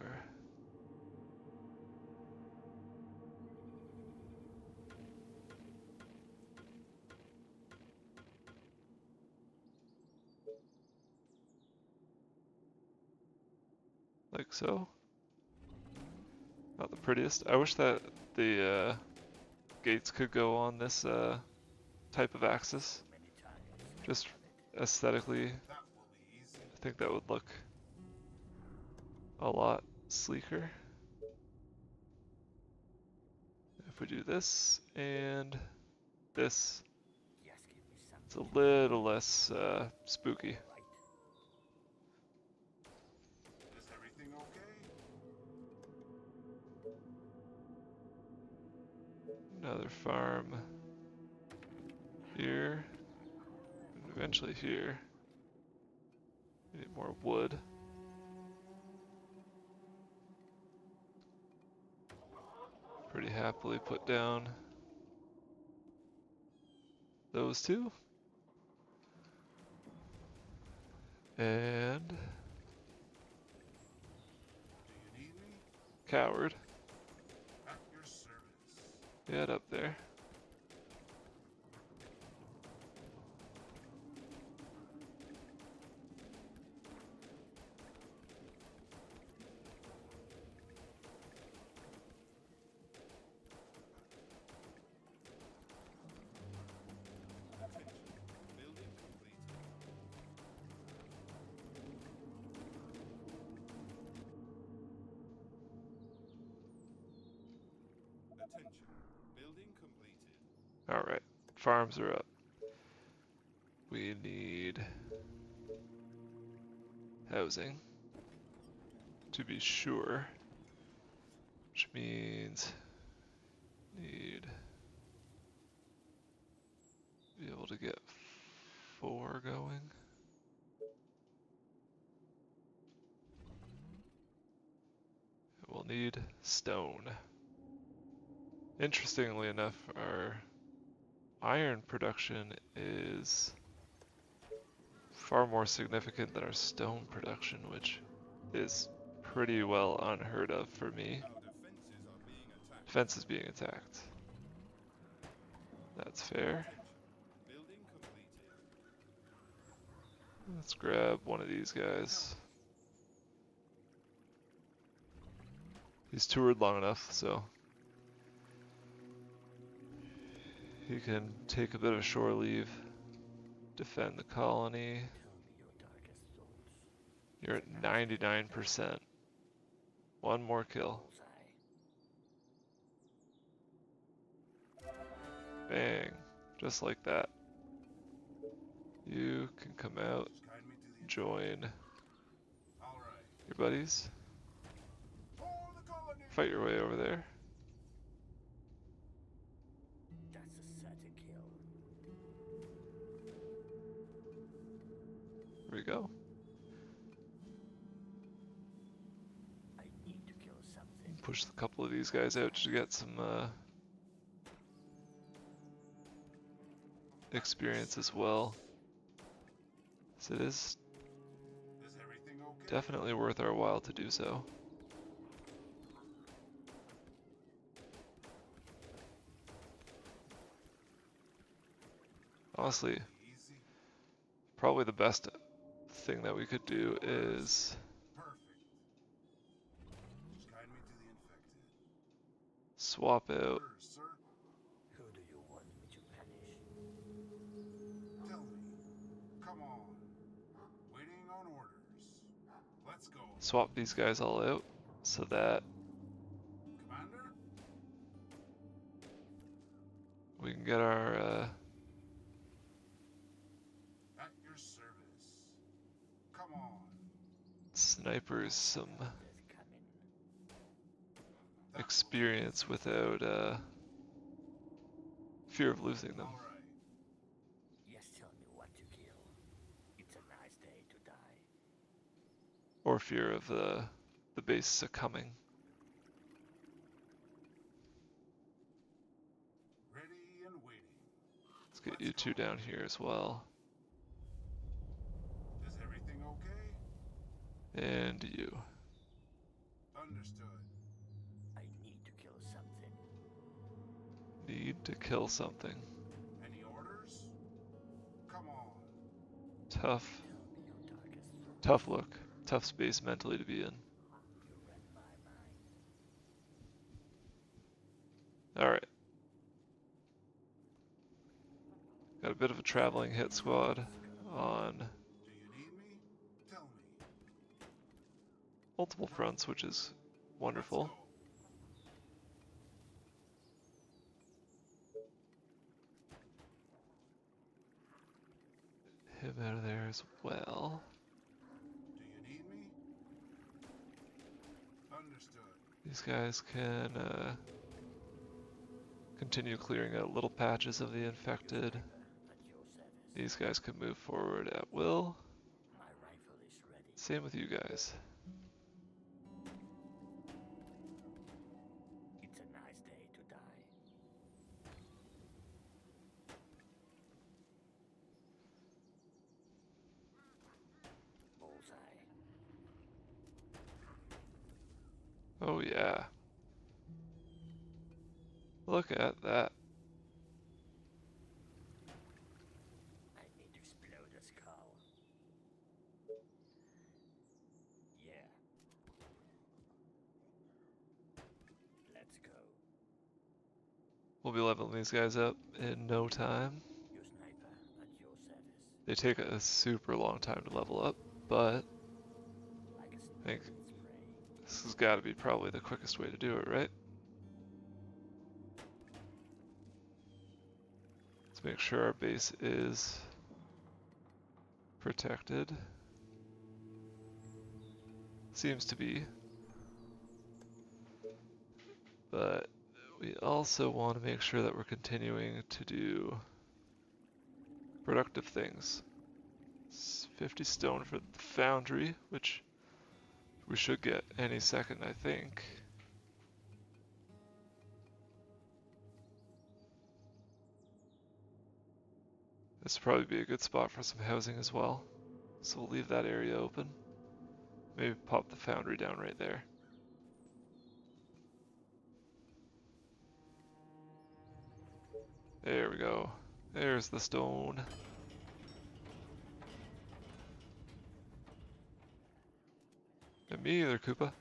Like so. Not the prettiest. I wish that the gates could go on this type of axis. Many times. Just aesthetically, That will be easy. I think that would look a lot sleeker. If we do this and this, Yes, give me it's something. a little less spooky. Right. Is everything okay? Another farm here, and eventually here. We need more wood. Pretty happily put down those two. And Do you need me? coward, At your service. get up there. Attention. Building completed. Attention. Building completed. Alright, farms are up. We need housing, to be sure, which means need be able to get 4 going. We'll need stone. Interestingly enough, our iron production is far more significant than our stone production, which is pretty well unheard of for me. Our defenses are being attacked. Defense is being attacked. That's fair. Attention. Building completed. Let's grab one of these guys. He's toured long enough, so he can take a bit of shore leave, defend the colony. Tell me your darkest thoughts. You're at 99%. One more kill. Bullseye. Bang. Just like that. You can come out, Just guide me to the join All right. your buddies, For the colony. fight your way over there. That's a certain kill. There we go. I need to kill something. Push a couple of these guys out to get some experience as well. So it is Is everything okay? definitely worth our while to do so. Honestly, Easy. probably the best thing that we could do is Perfect. Just guide me to the infected. swap out Orders, sir. Who do you want me to punish? Tell me. Come on. Waiting on orders. Let's go. swap these guys all out so that we can get our At your service. Come on. snipers some There's coming. That will experience without fear of losing them, all right. Just tell me what to kill. It's a nice day to die. or fear of the base succumbing. Ready and waiting. Let's get you two down here as well, Is everything okay? and you. Understood. I need to kill something. Need to kill something. Any orders? Come on. Tough, Tell me your darkest thoughts. tough look, tough space mentally to be in. You read my mind. All right. Got a bit of a traveling hit squad on Do you need me? Tell me. multiple fronts, which is wonderful. Let's go. Him out of there as well. Do you need me? Understood. These guys can continue clearing out little patches of the infected. At your service. These guys can move forward at will. My rifle is ready. Same with you guys. It's a nice day to die. Bullseye. Oh yeah. Look at that. I need to explode a skull. Yeah. Let's go. We'll be leveling these guys up in no time. Your sniper at your service. They take a super long time to level up, but Like a I think snake with its prey. this has got to be probably the quickest way to do it, right? Let's make sure our base is protected. Seems to be. But we also want to make sure that we're continuing to do productive things. It's 50 stone for the foundry, which we should get any second, I think. This would probably be a good spot for some housing as well. So we'll leave that area open. Maybe pop the foundry down right there. There we go. There's the stone. And me either, Koopa.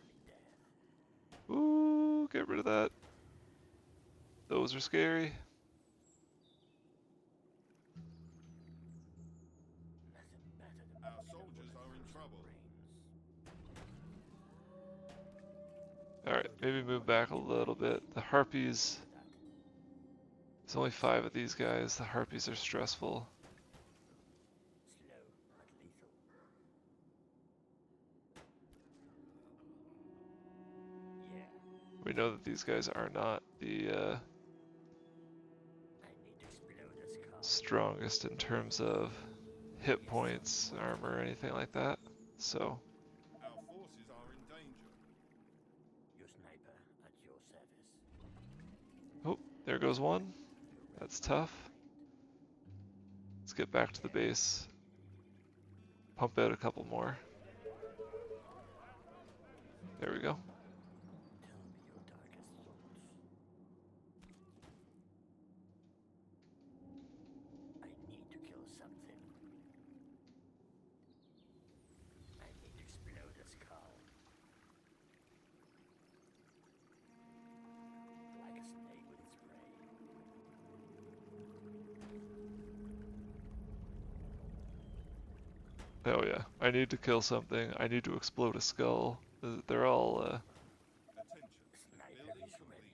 Ooh, get rid of that. Those are scary. Nothing better than Our popping a soldiers bullet are in through some trouble. brains. Alright, maybe move back a little bit. The harpies. That There's only 5 of these guys. The harpies are stressful. slow but lethal. Yeah. We know that these guys are not the I need to explode a skull. strongest in terms of hit points, armor, anything like that. So, Our forces are in danger. Your sniper at your service. oh, there goes one. That's tough. Let's get back to the base. Pump out a couple more. There we go. Tell me your darkest thoughts. I need to kill something. I need to explode a skull. Like a snake with its prey. Oh yeah, I need to kill something. I need to explode a skull. They're all Attention. Sniper Building is ready.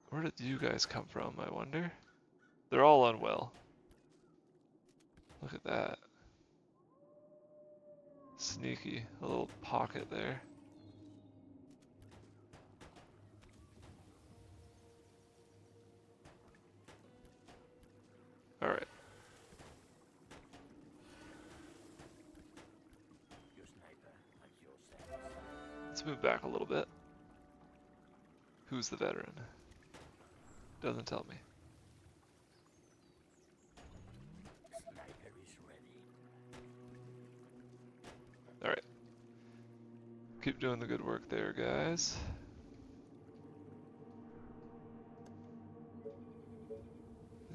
completed. Where did you guys come from, I wonder? They're all unwell. Look at that. Sneaky. A little pocket there. Alright. Your sniper at your service. Let's move back a little bit. Who's the veteran? Doesn't tell me. Sniper is ready. Alright. Keep doing the good work there, guys.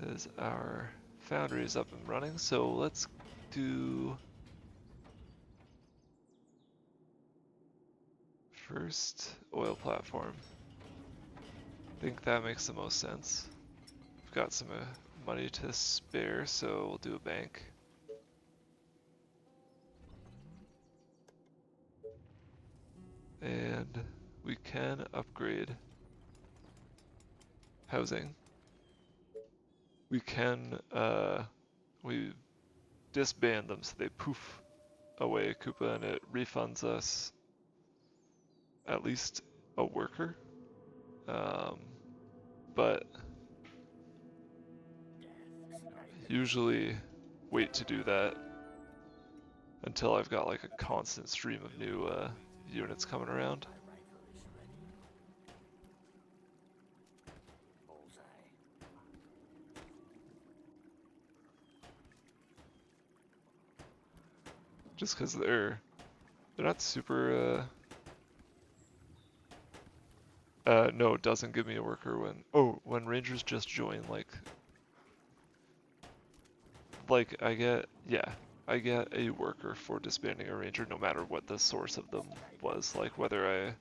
Is our foundry is up and running, so let's do first oil platform. I think that makes the most sense. We've got some money to spare, so we'll do a bank. And we can upgrade housing. We can, we disband them so they poof away Koopa and it refunds us at least a worker. But usually wait to do that until I've got like a constant stream of new units coming around. My rifle is ready. Bullseye. Just because they're not super no, it doesn't give me a worker when Rangers just join, like I get a worker for disbanding a Ranger no matter what the source of them was, like whether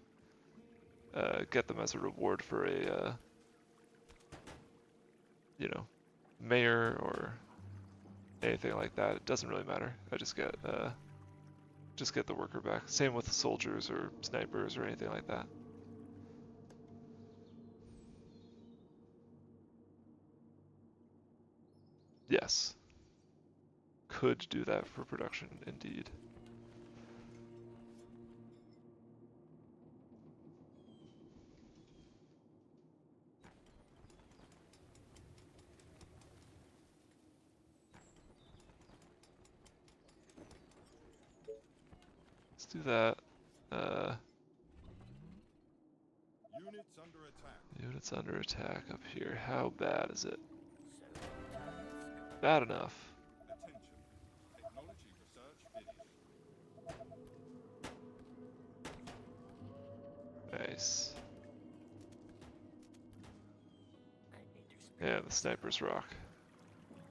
I get them as a reward for a you know, mayor or anything like that. It doesn't really matter. I just get the worker back. Same with soldiers or snipers or anything like that. Yes. Could do that for production, indeed. Let's do that. Units under attack. Units under attack up here. How bad is it? So targets. Bad enough. Attention. Technology research finished. Nice. I need to spend Yeah, the snipers rock. so many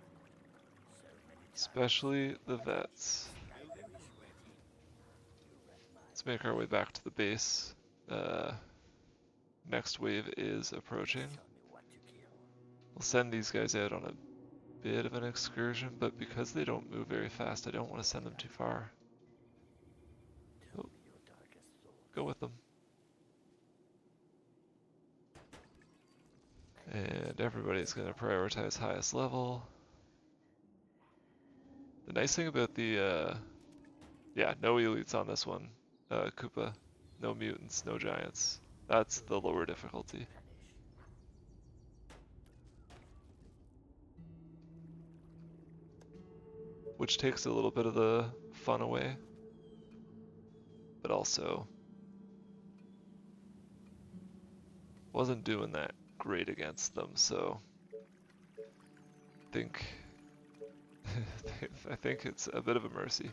times. Especially the vets. Sniper is ready. You read my Let's make our way back to the base. Next wave is approaching. tell me what to kill. We'll send these guys out on a bit of an excursion, but because they don't move very fast, I don't want to send them too far. Tell Oh. me your darkest thoughts. Go with them. And everybody's going to prioritize highest level. The nice thing about the, yeah, no elites on this one, Koopa. No mutants, no giants. That's the lower difficulty. Punish. Which takes a little bit of the fun away. But also wasn't doing that great against them, so I think it's a bit of a mercy.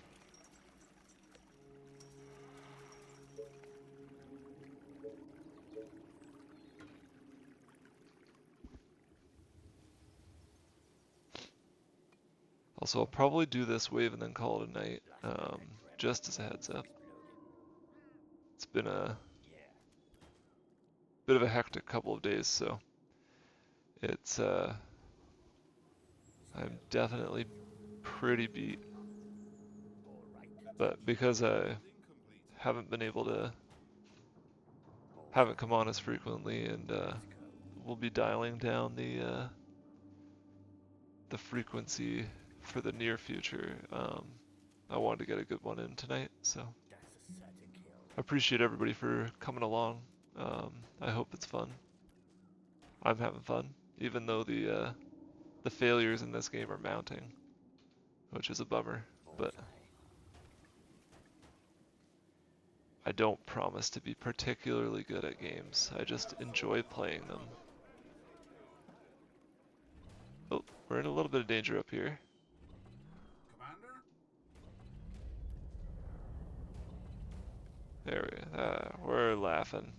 Also, I'll probably do this wave and then call it a night, just as a heads up. It's been a bit of a hectic couple of days, so it's I'm definitely pretty beat. But because I haven't been able to haven't come on as frequently and we'll be dialing down the frequency for the near future. I wanted to get a good one in tonight, so That's a certain kill. I appreciate everybody for coming along. I hope it's fun. I'm having fun, even though the failures in this game are mounting, which is a bummer. But Bullseye. I don't promise to be particularly good at games. I just enjoy playing them. Oh, we're in a little bit of danger up here. Commander? There we're laughing.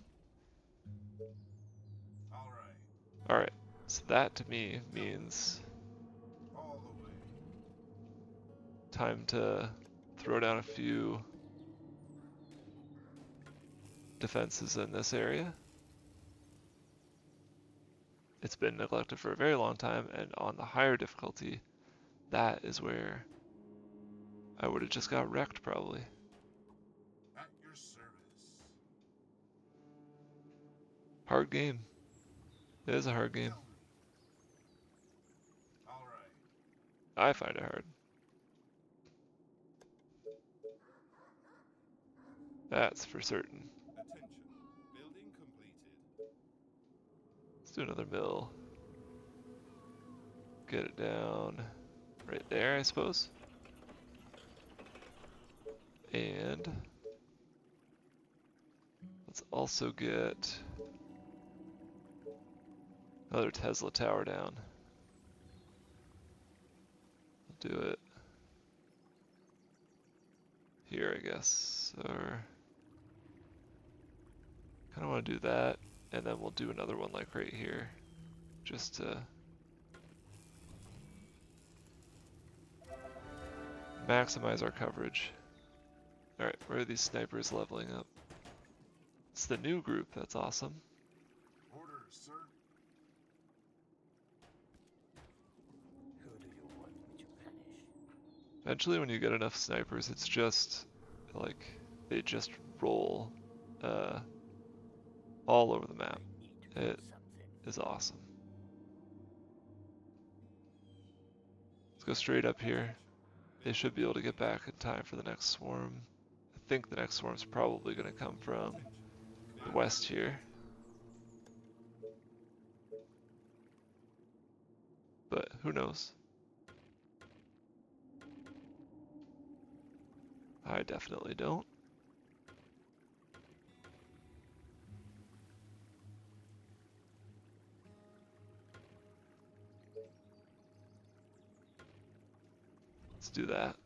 All right. All right, so that to me means All the way. time to throw down a few defenses in this area. It's been neglected for a very long time, and on the higher difficulty, that is where I would have just got wrecked probably. At your service. Hard game. It is a hard game. Tell me. All right. I find it hard. That's for certain. Attention. Building completed. Let's do another mill. Get it down right there, I suppose. And let's also get another Tesla tower down. I'll do it here, I guess. Or kind of want to do that, and then we'll do another one like right here, just to maximize our coverage. Alright, where are these snipers leveling up? It's the new group, that's awesome. Orders, sir. Who do you want me to punish? Eventually when you get enough snipers, it's just, like, they just roll all over the map. I need to It do something. is awesome. Let's go straight up here. They should be able to get back in time for the next swarm. I think the next swarm's probably going to come from the west here. But who knows? I definitely don't. Let's do that.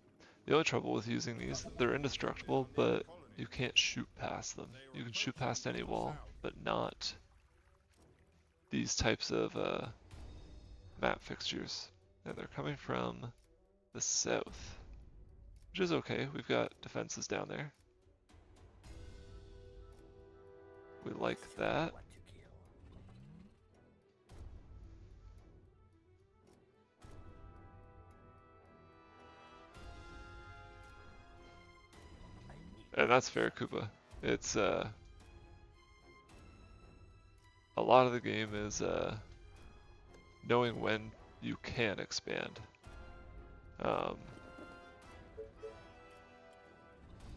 The only trouble with using these, they're indestructible, but you can't shoot past them. You can shoot past any wall, but not these types of map fixtures. And they're coming from the south, which is okay. We've got defenses down there. We like that. What to kill? I need And that's fair, Koopa. It's a lot of the game is knowing when you can expand.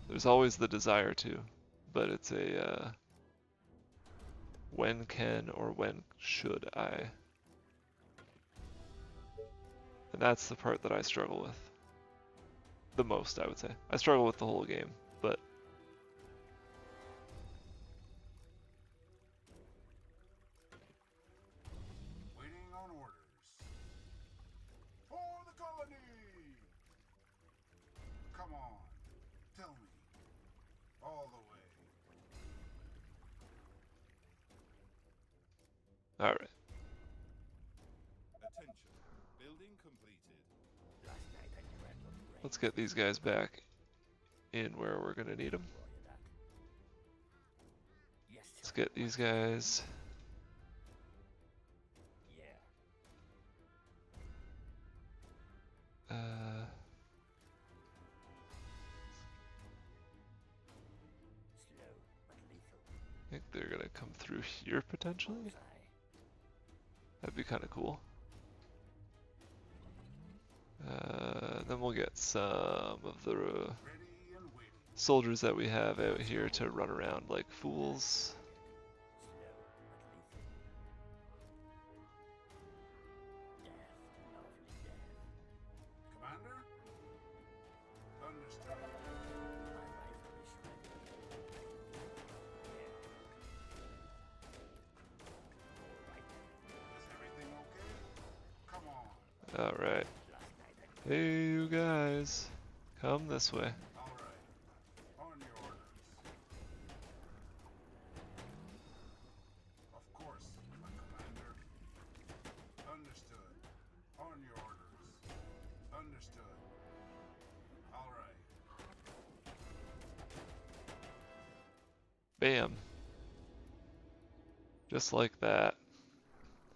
There's always the desire to, but it's a when can or when should I? And that's the part that I struggle with the most, I would say. I struggle with the whole game, but Waiting on orders. For the colony! Come on. Tell me. All the way. all right. Attention. Building completed. last night I dreamt of rain. Let's get these guys back in where we're gonna need them. Warrior that. Yes, Let's tell me get these guys. Yeah. Slow but lethal. I think they're gonna come through here potentially. Bullseye. That'd be kind of cool. Then we'll get some of the Ready and waiting. soldiers that we have out here to run around like fools. Commander? Understood. Is everything okay? Come on. Alright. Hey, you guys. Come this way. All right. On your orders. Of course, my commander. Understood. On your orders. Understood. All right. Bam. Just like that.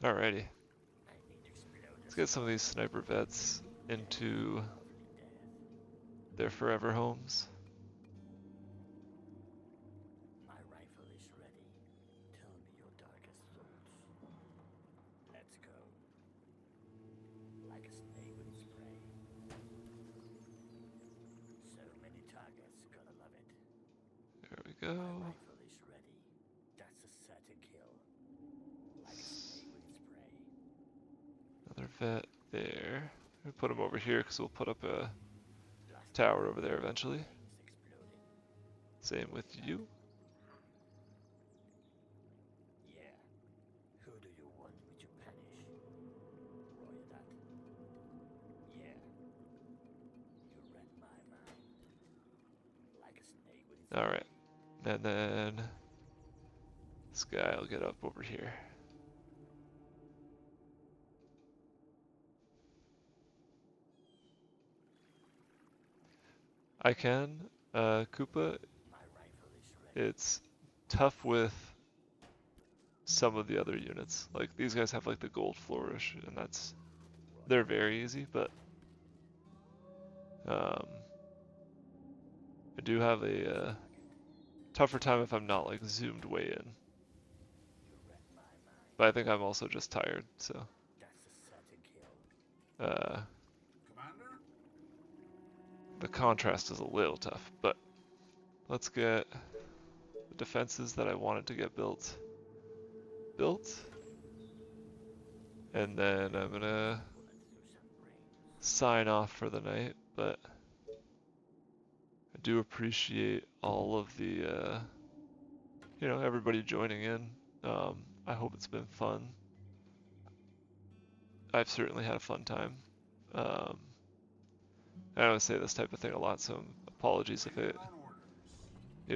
Alrighty. Let's get some of these sniper vets into their forever homes. My rifle is ready. Tell me your darkest thoughts. Let's go. Like a snake with its prey. So many targets, gotta love it. There we My go. rifle is ready. That's a certain kill. Like a snake with its prey. Another vet there. We put him over here because we'll put up a tower over there eventually. Things exploding. Same with you. Yeah. Who do you want me to punish? Roy that. Yeah. You read my mind. Like a snake with its Alright. And then this guy will get up over here. I can, Koopa, My rifle is ready. it's tough with some of the other units. Like these guys have like the gold flourish and they're very easy, but I do have a tougher time if I'm not like zoomed way in. You read my mind. But I think I'm also just tired, so That's a certain kill. Commander? the contrast is a little tough. But let's get the defenses that I wanted to get built. And then I'm gonna Bullets through some brains. sign off for the night, but I do appreciate all of the, everybody joining in. I hope it's been fun. I've certainly had a fun time. I don't say this type of thing a lot, so apologies if it, On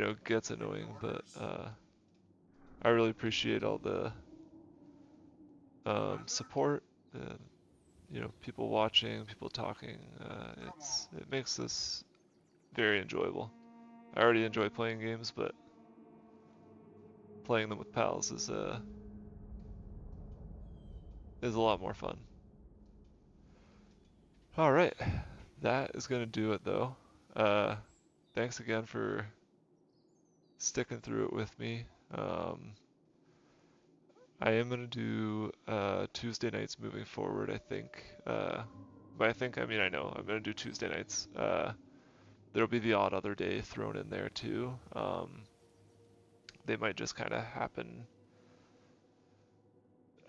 orders. gets annoying, but I really appreciate all the support and people watching, people talking. It makes this very enjoyable. I already enjoy playing games, but playing them with pals is a lot more fun. All right, that is gonna do it though. Thanks again for sticking through it with me. I am gonna do Tuesday nights moving forward, I think. By I think I mean I know I'm gonna do Tuesday nights. There'll be the odd other day thrown in there too. They might just kind of happen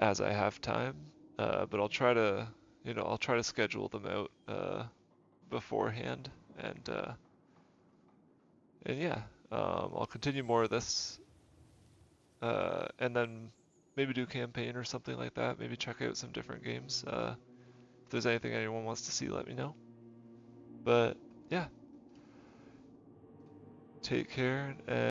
as I have time, but I'll try to, schedule them out beforehand, and yeah, I'll continue more of this, and then maybe do campaign or something like that. Maybe check out some different games. If there's anything anyone wants to see, let me know. But yeah, take care and.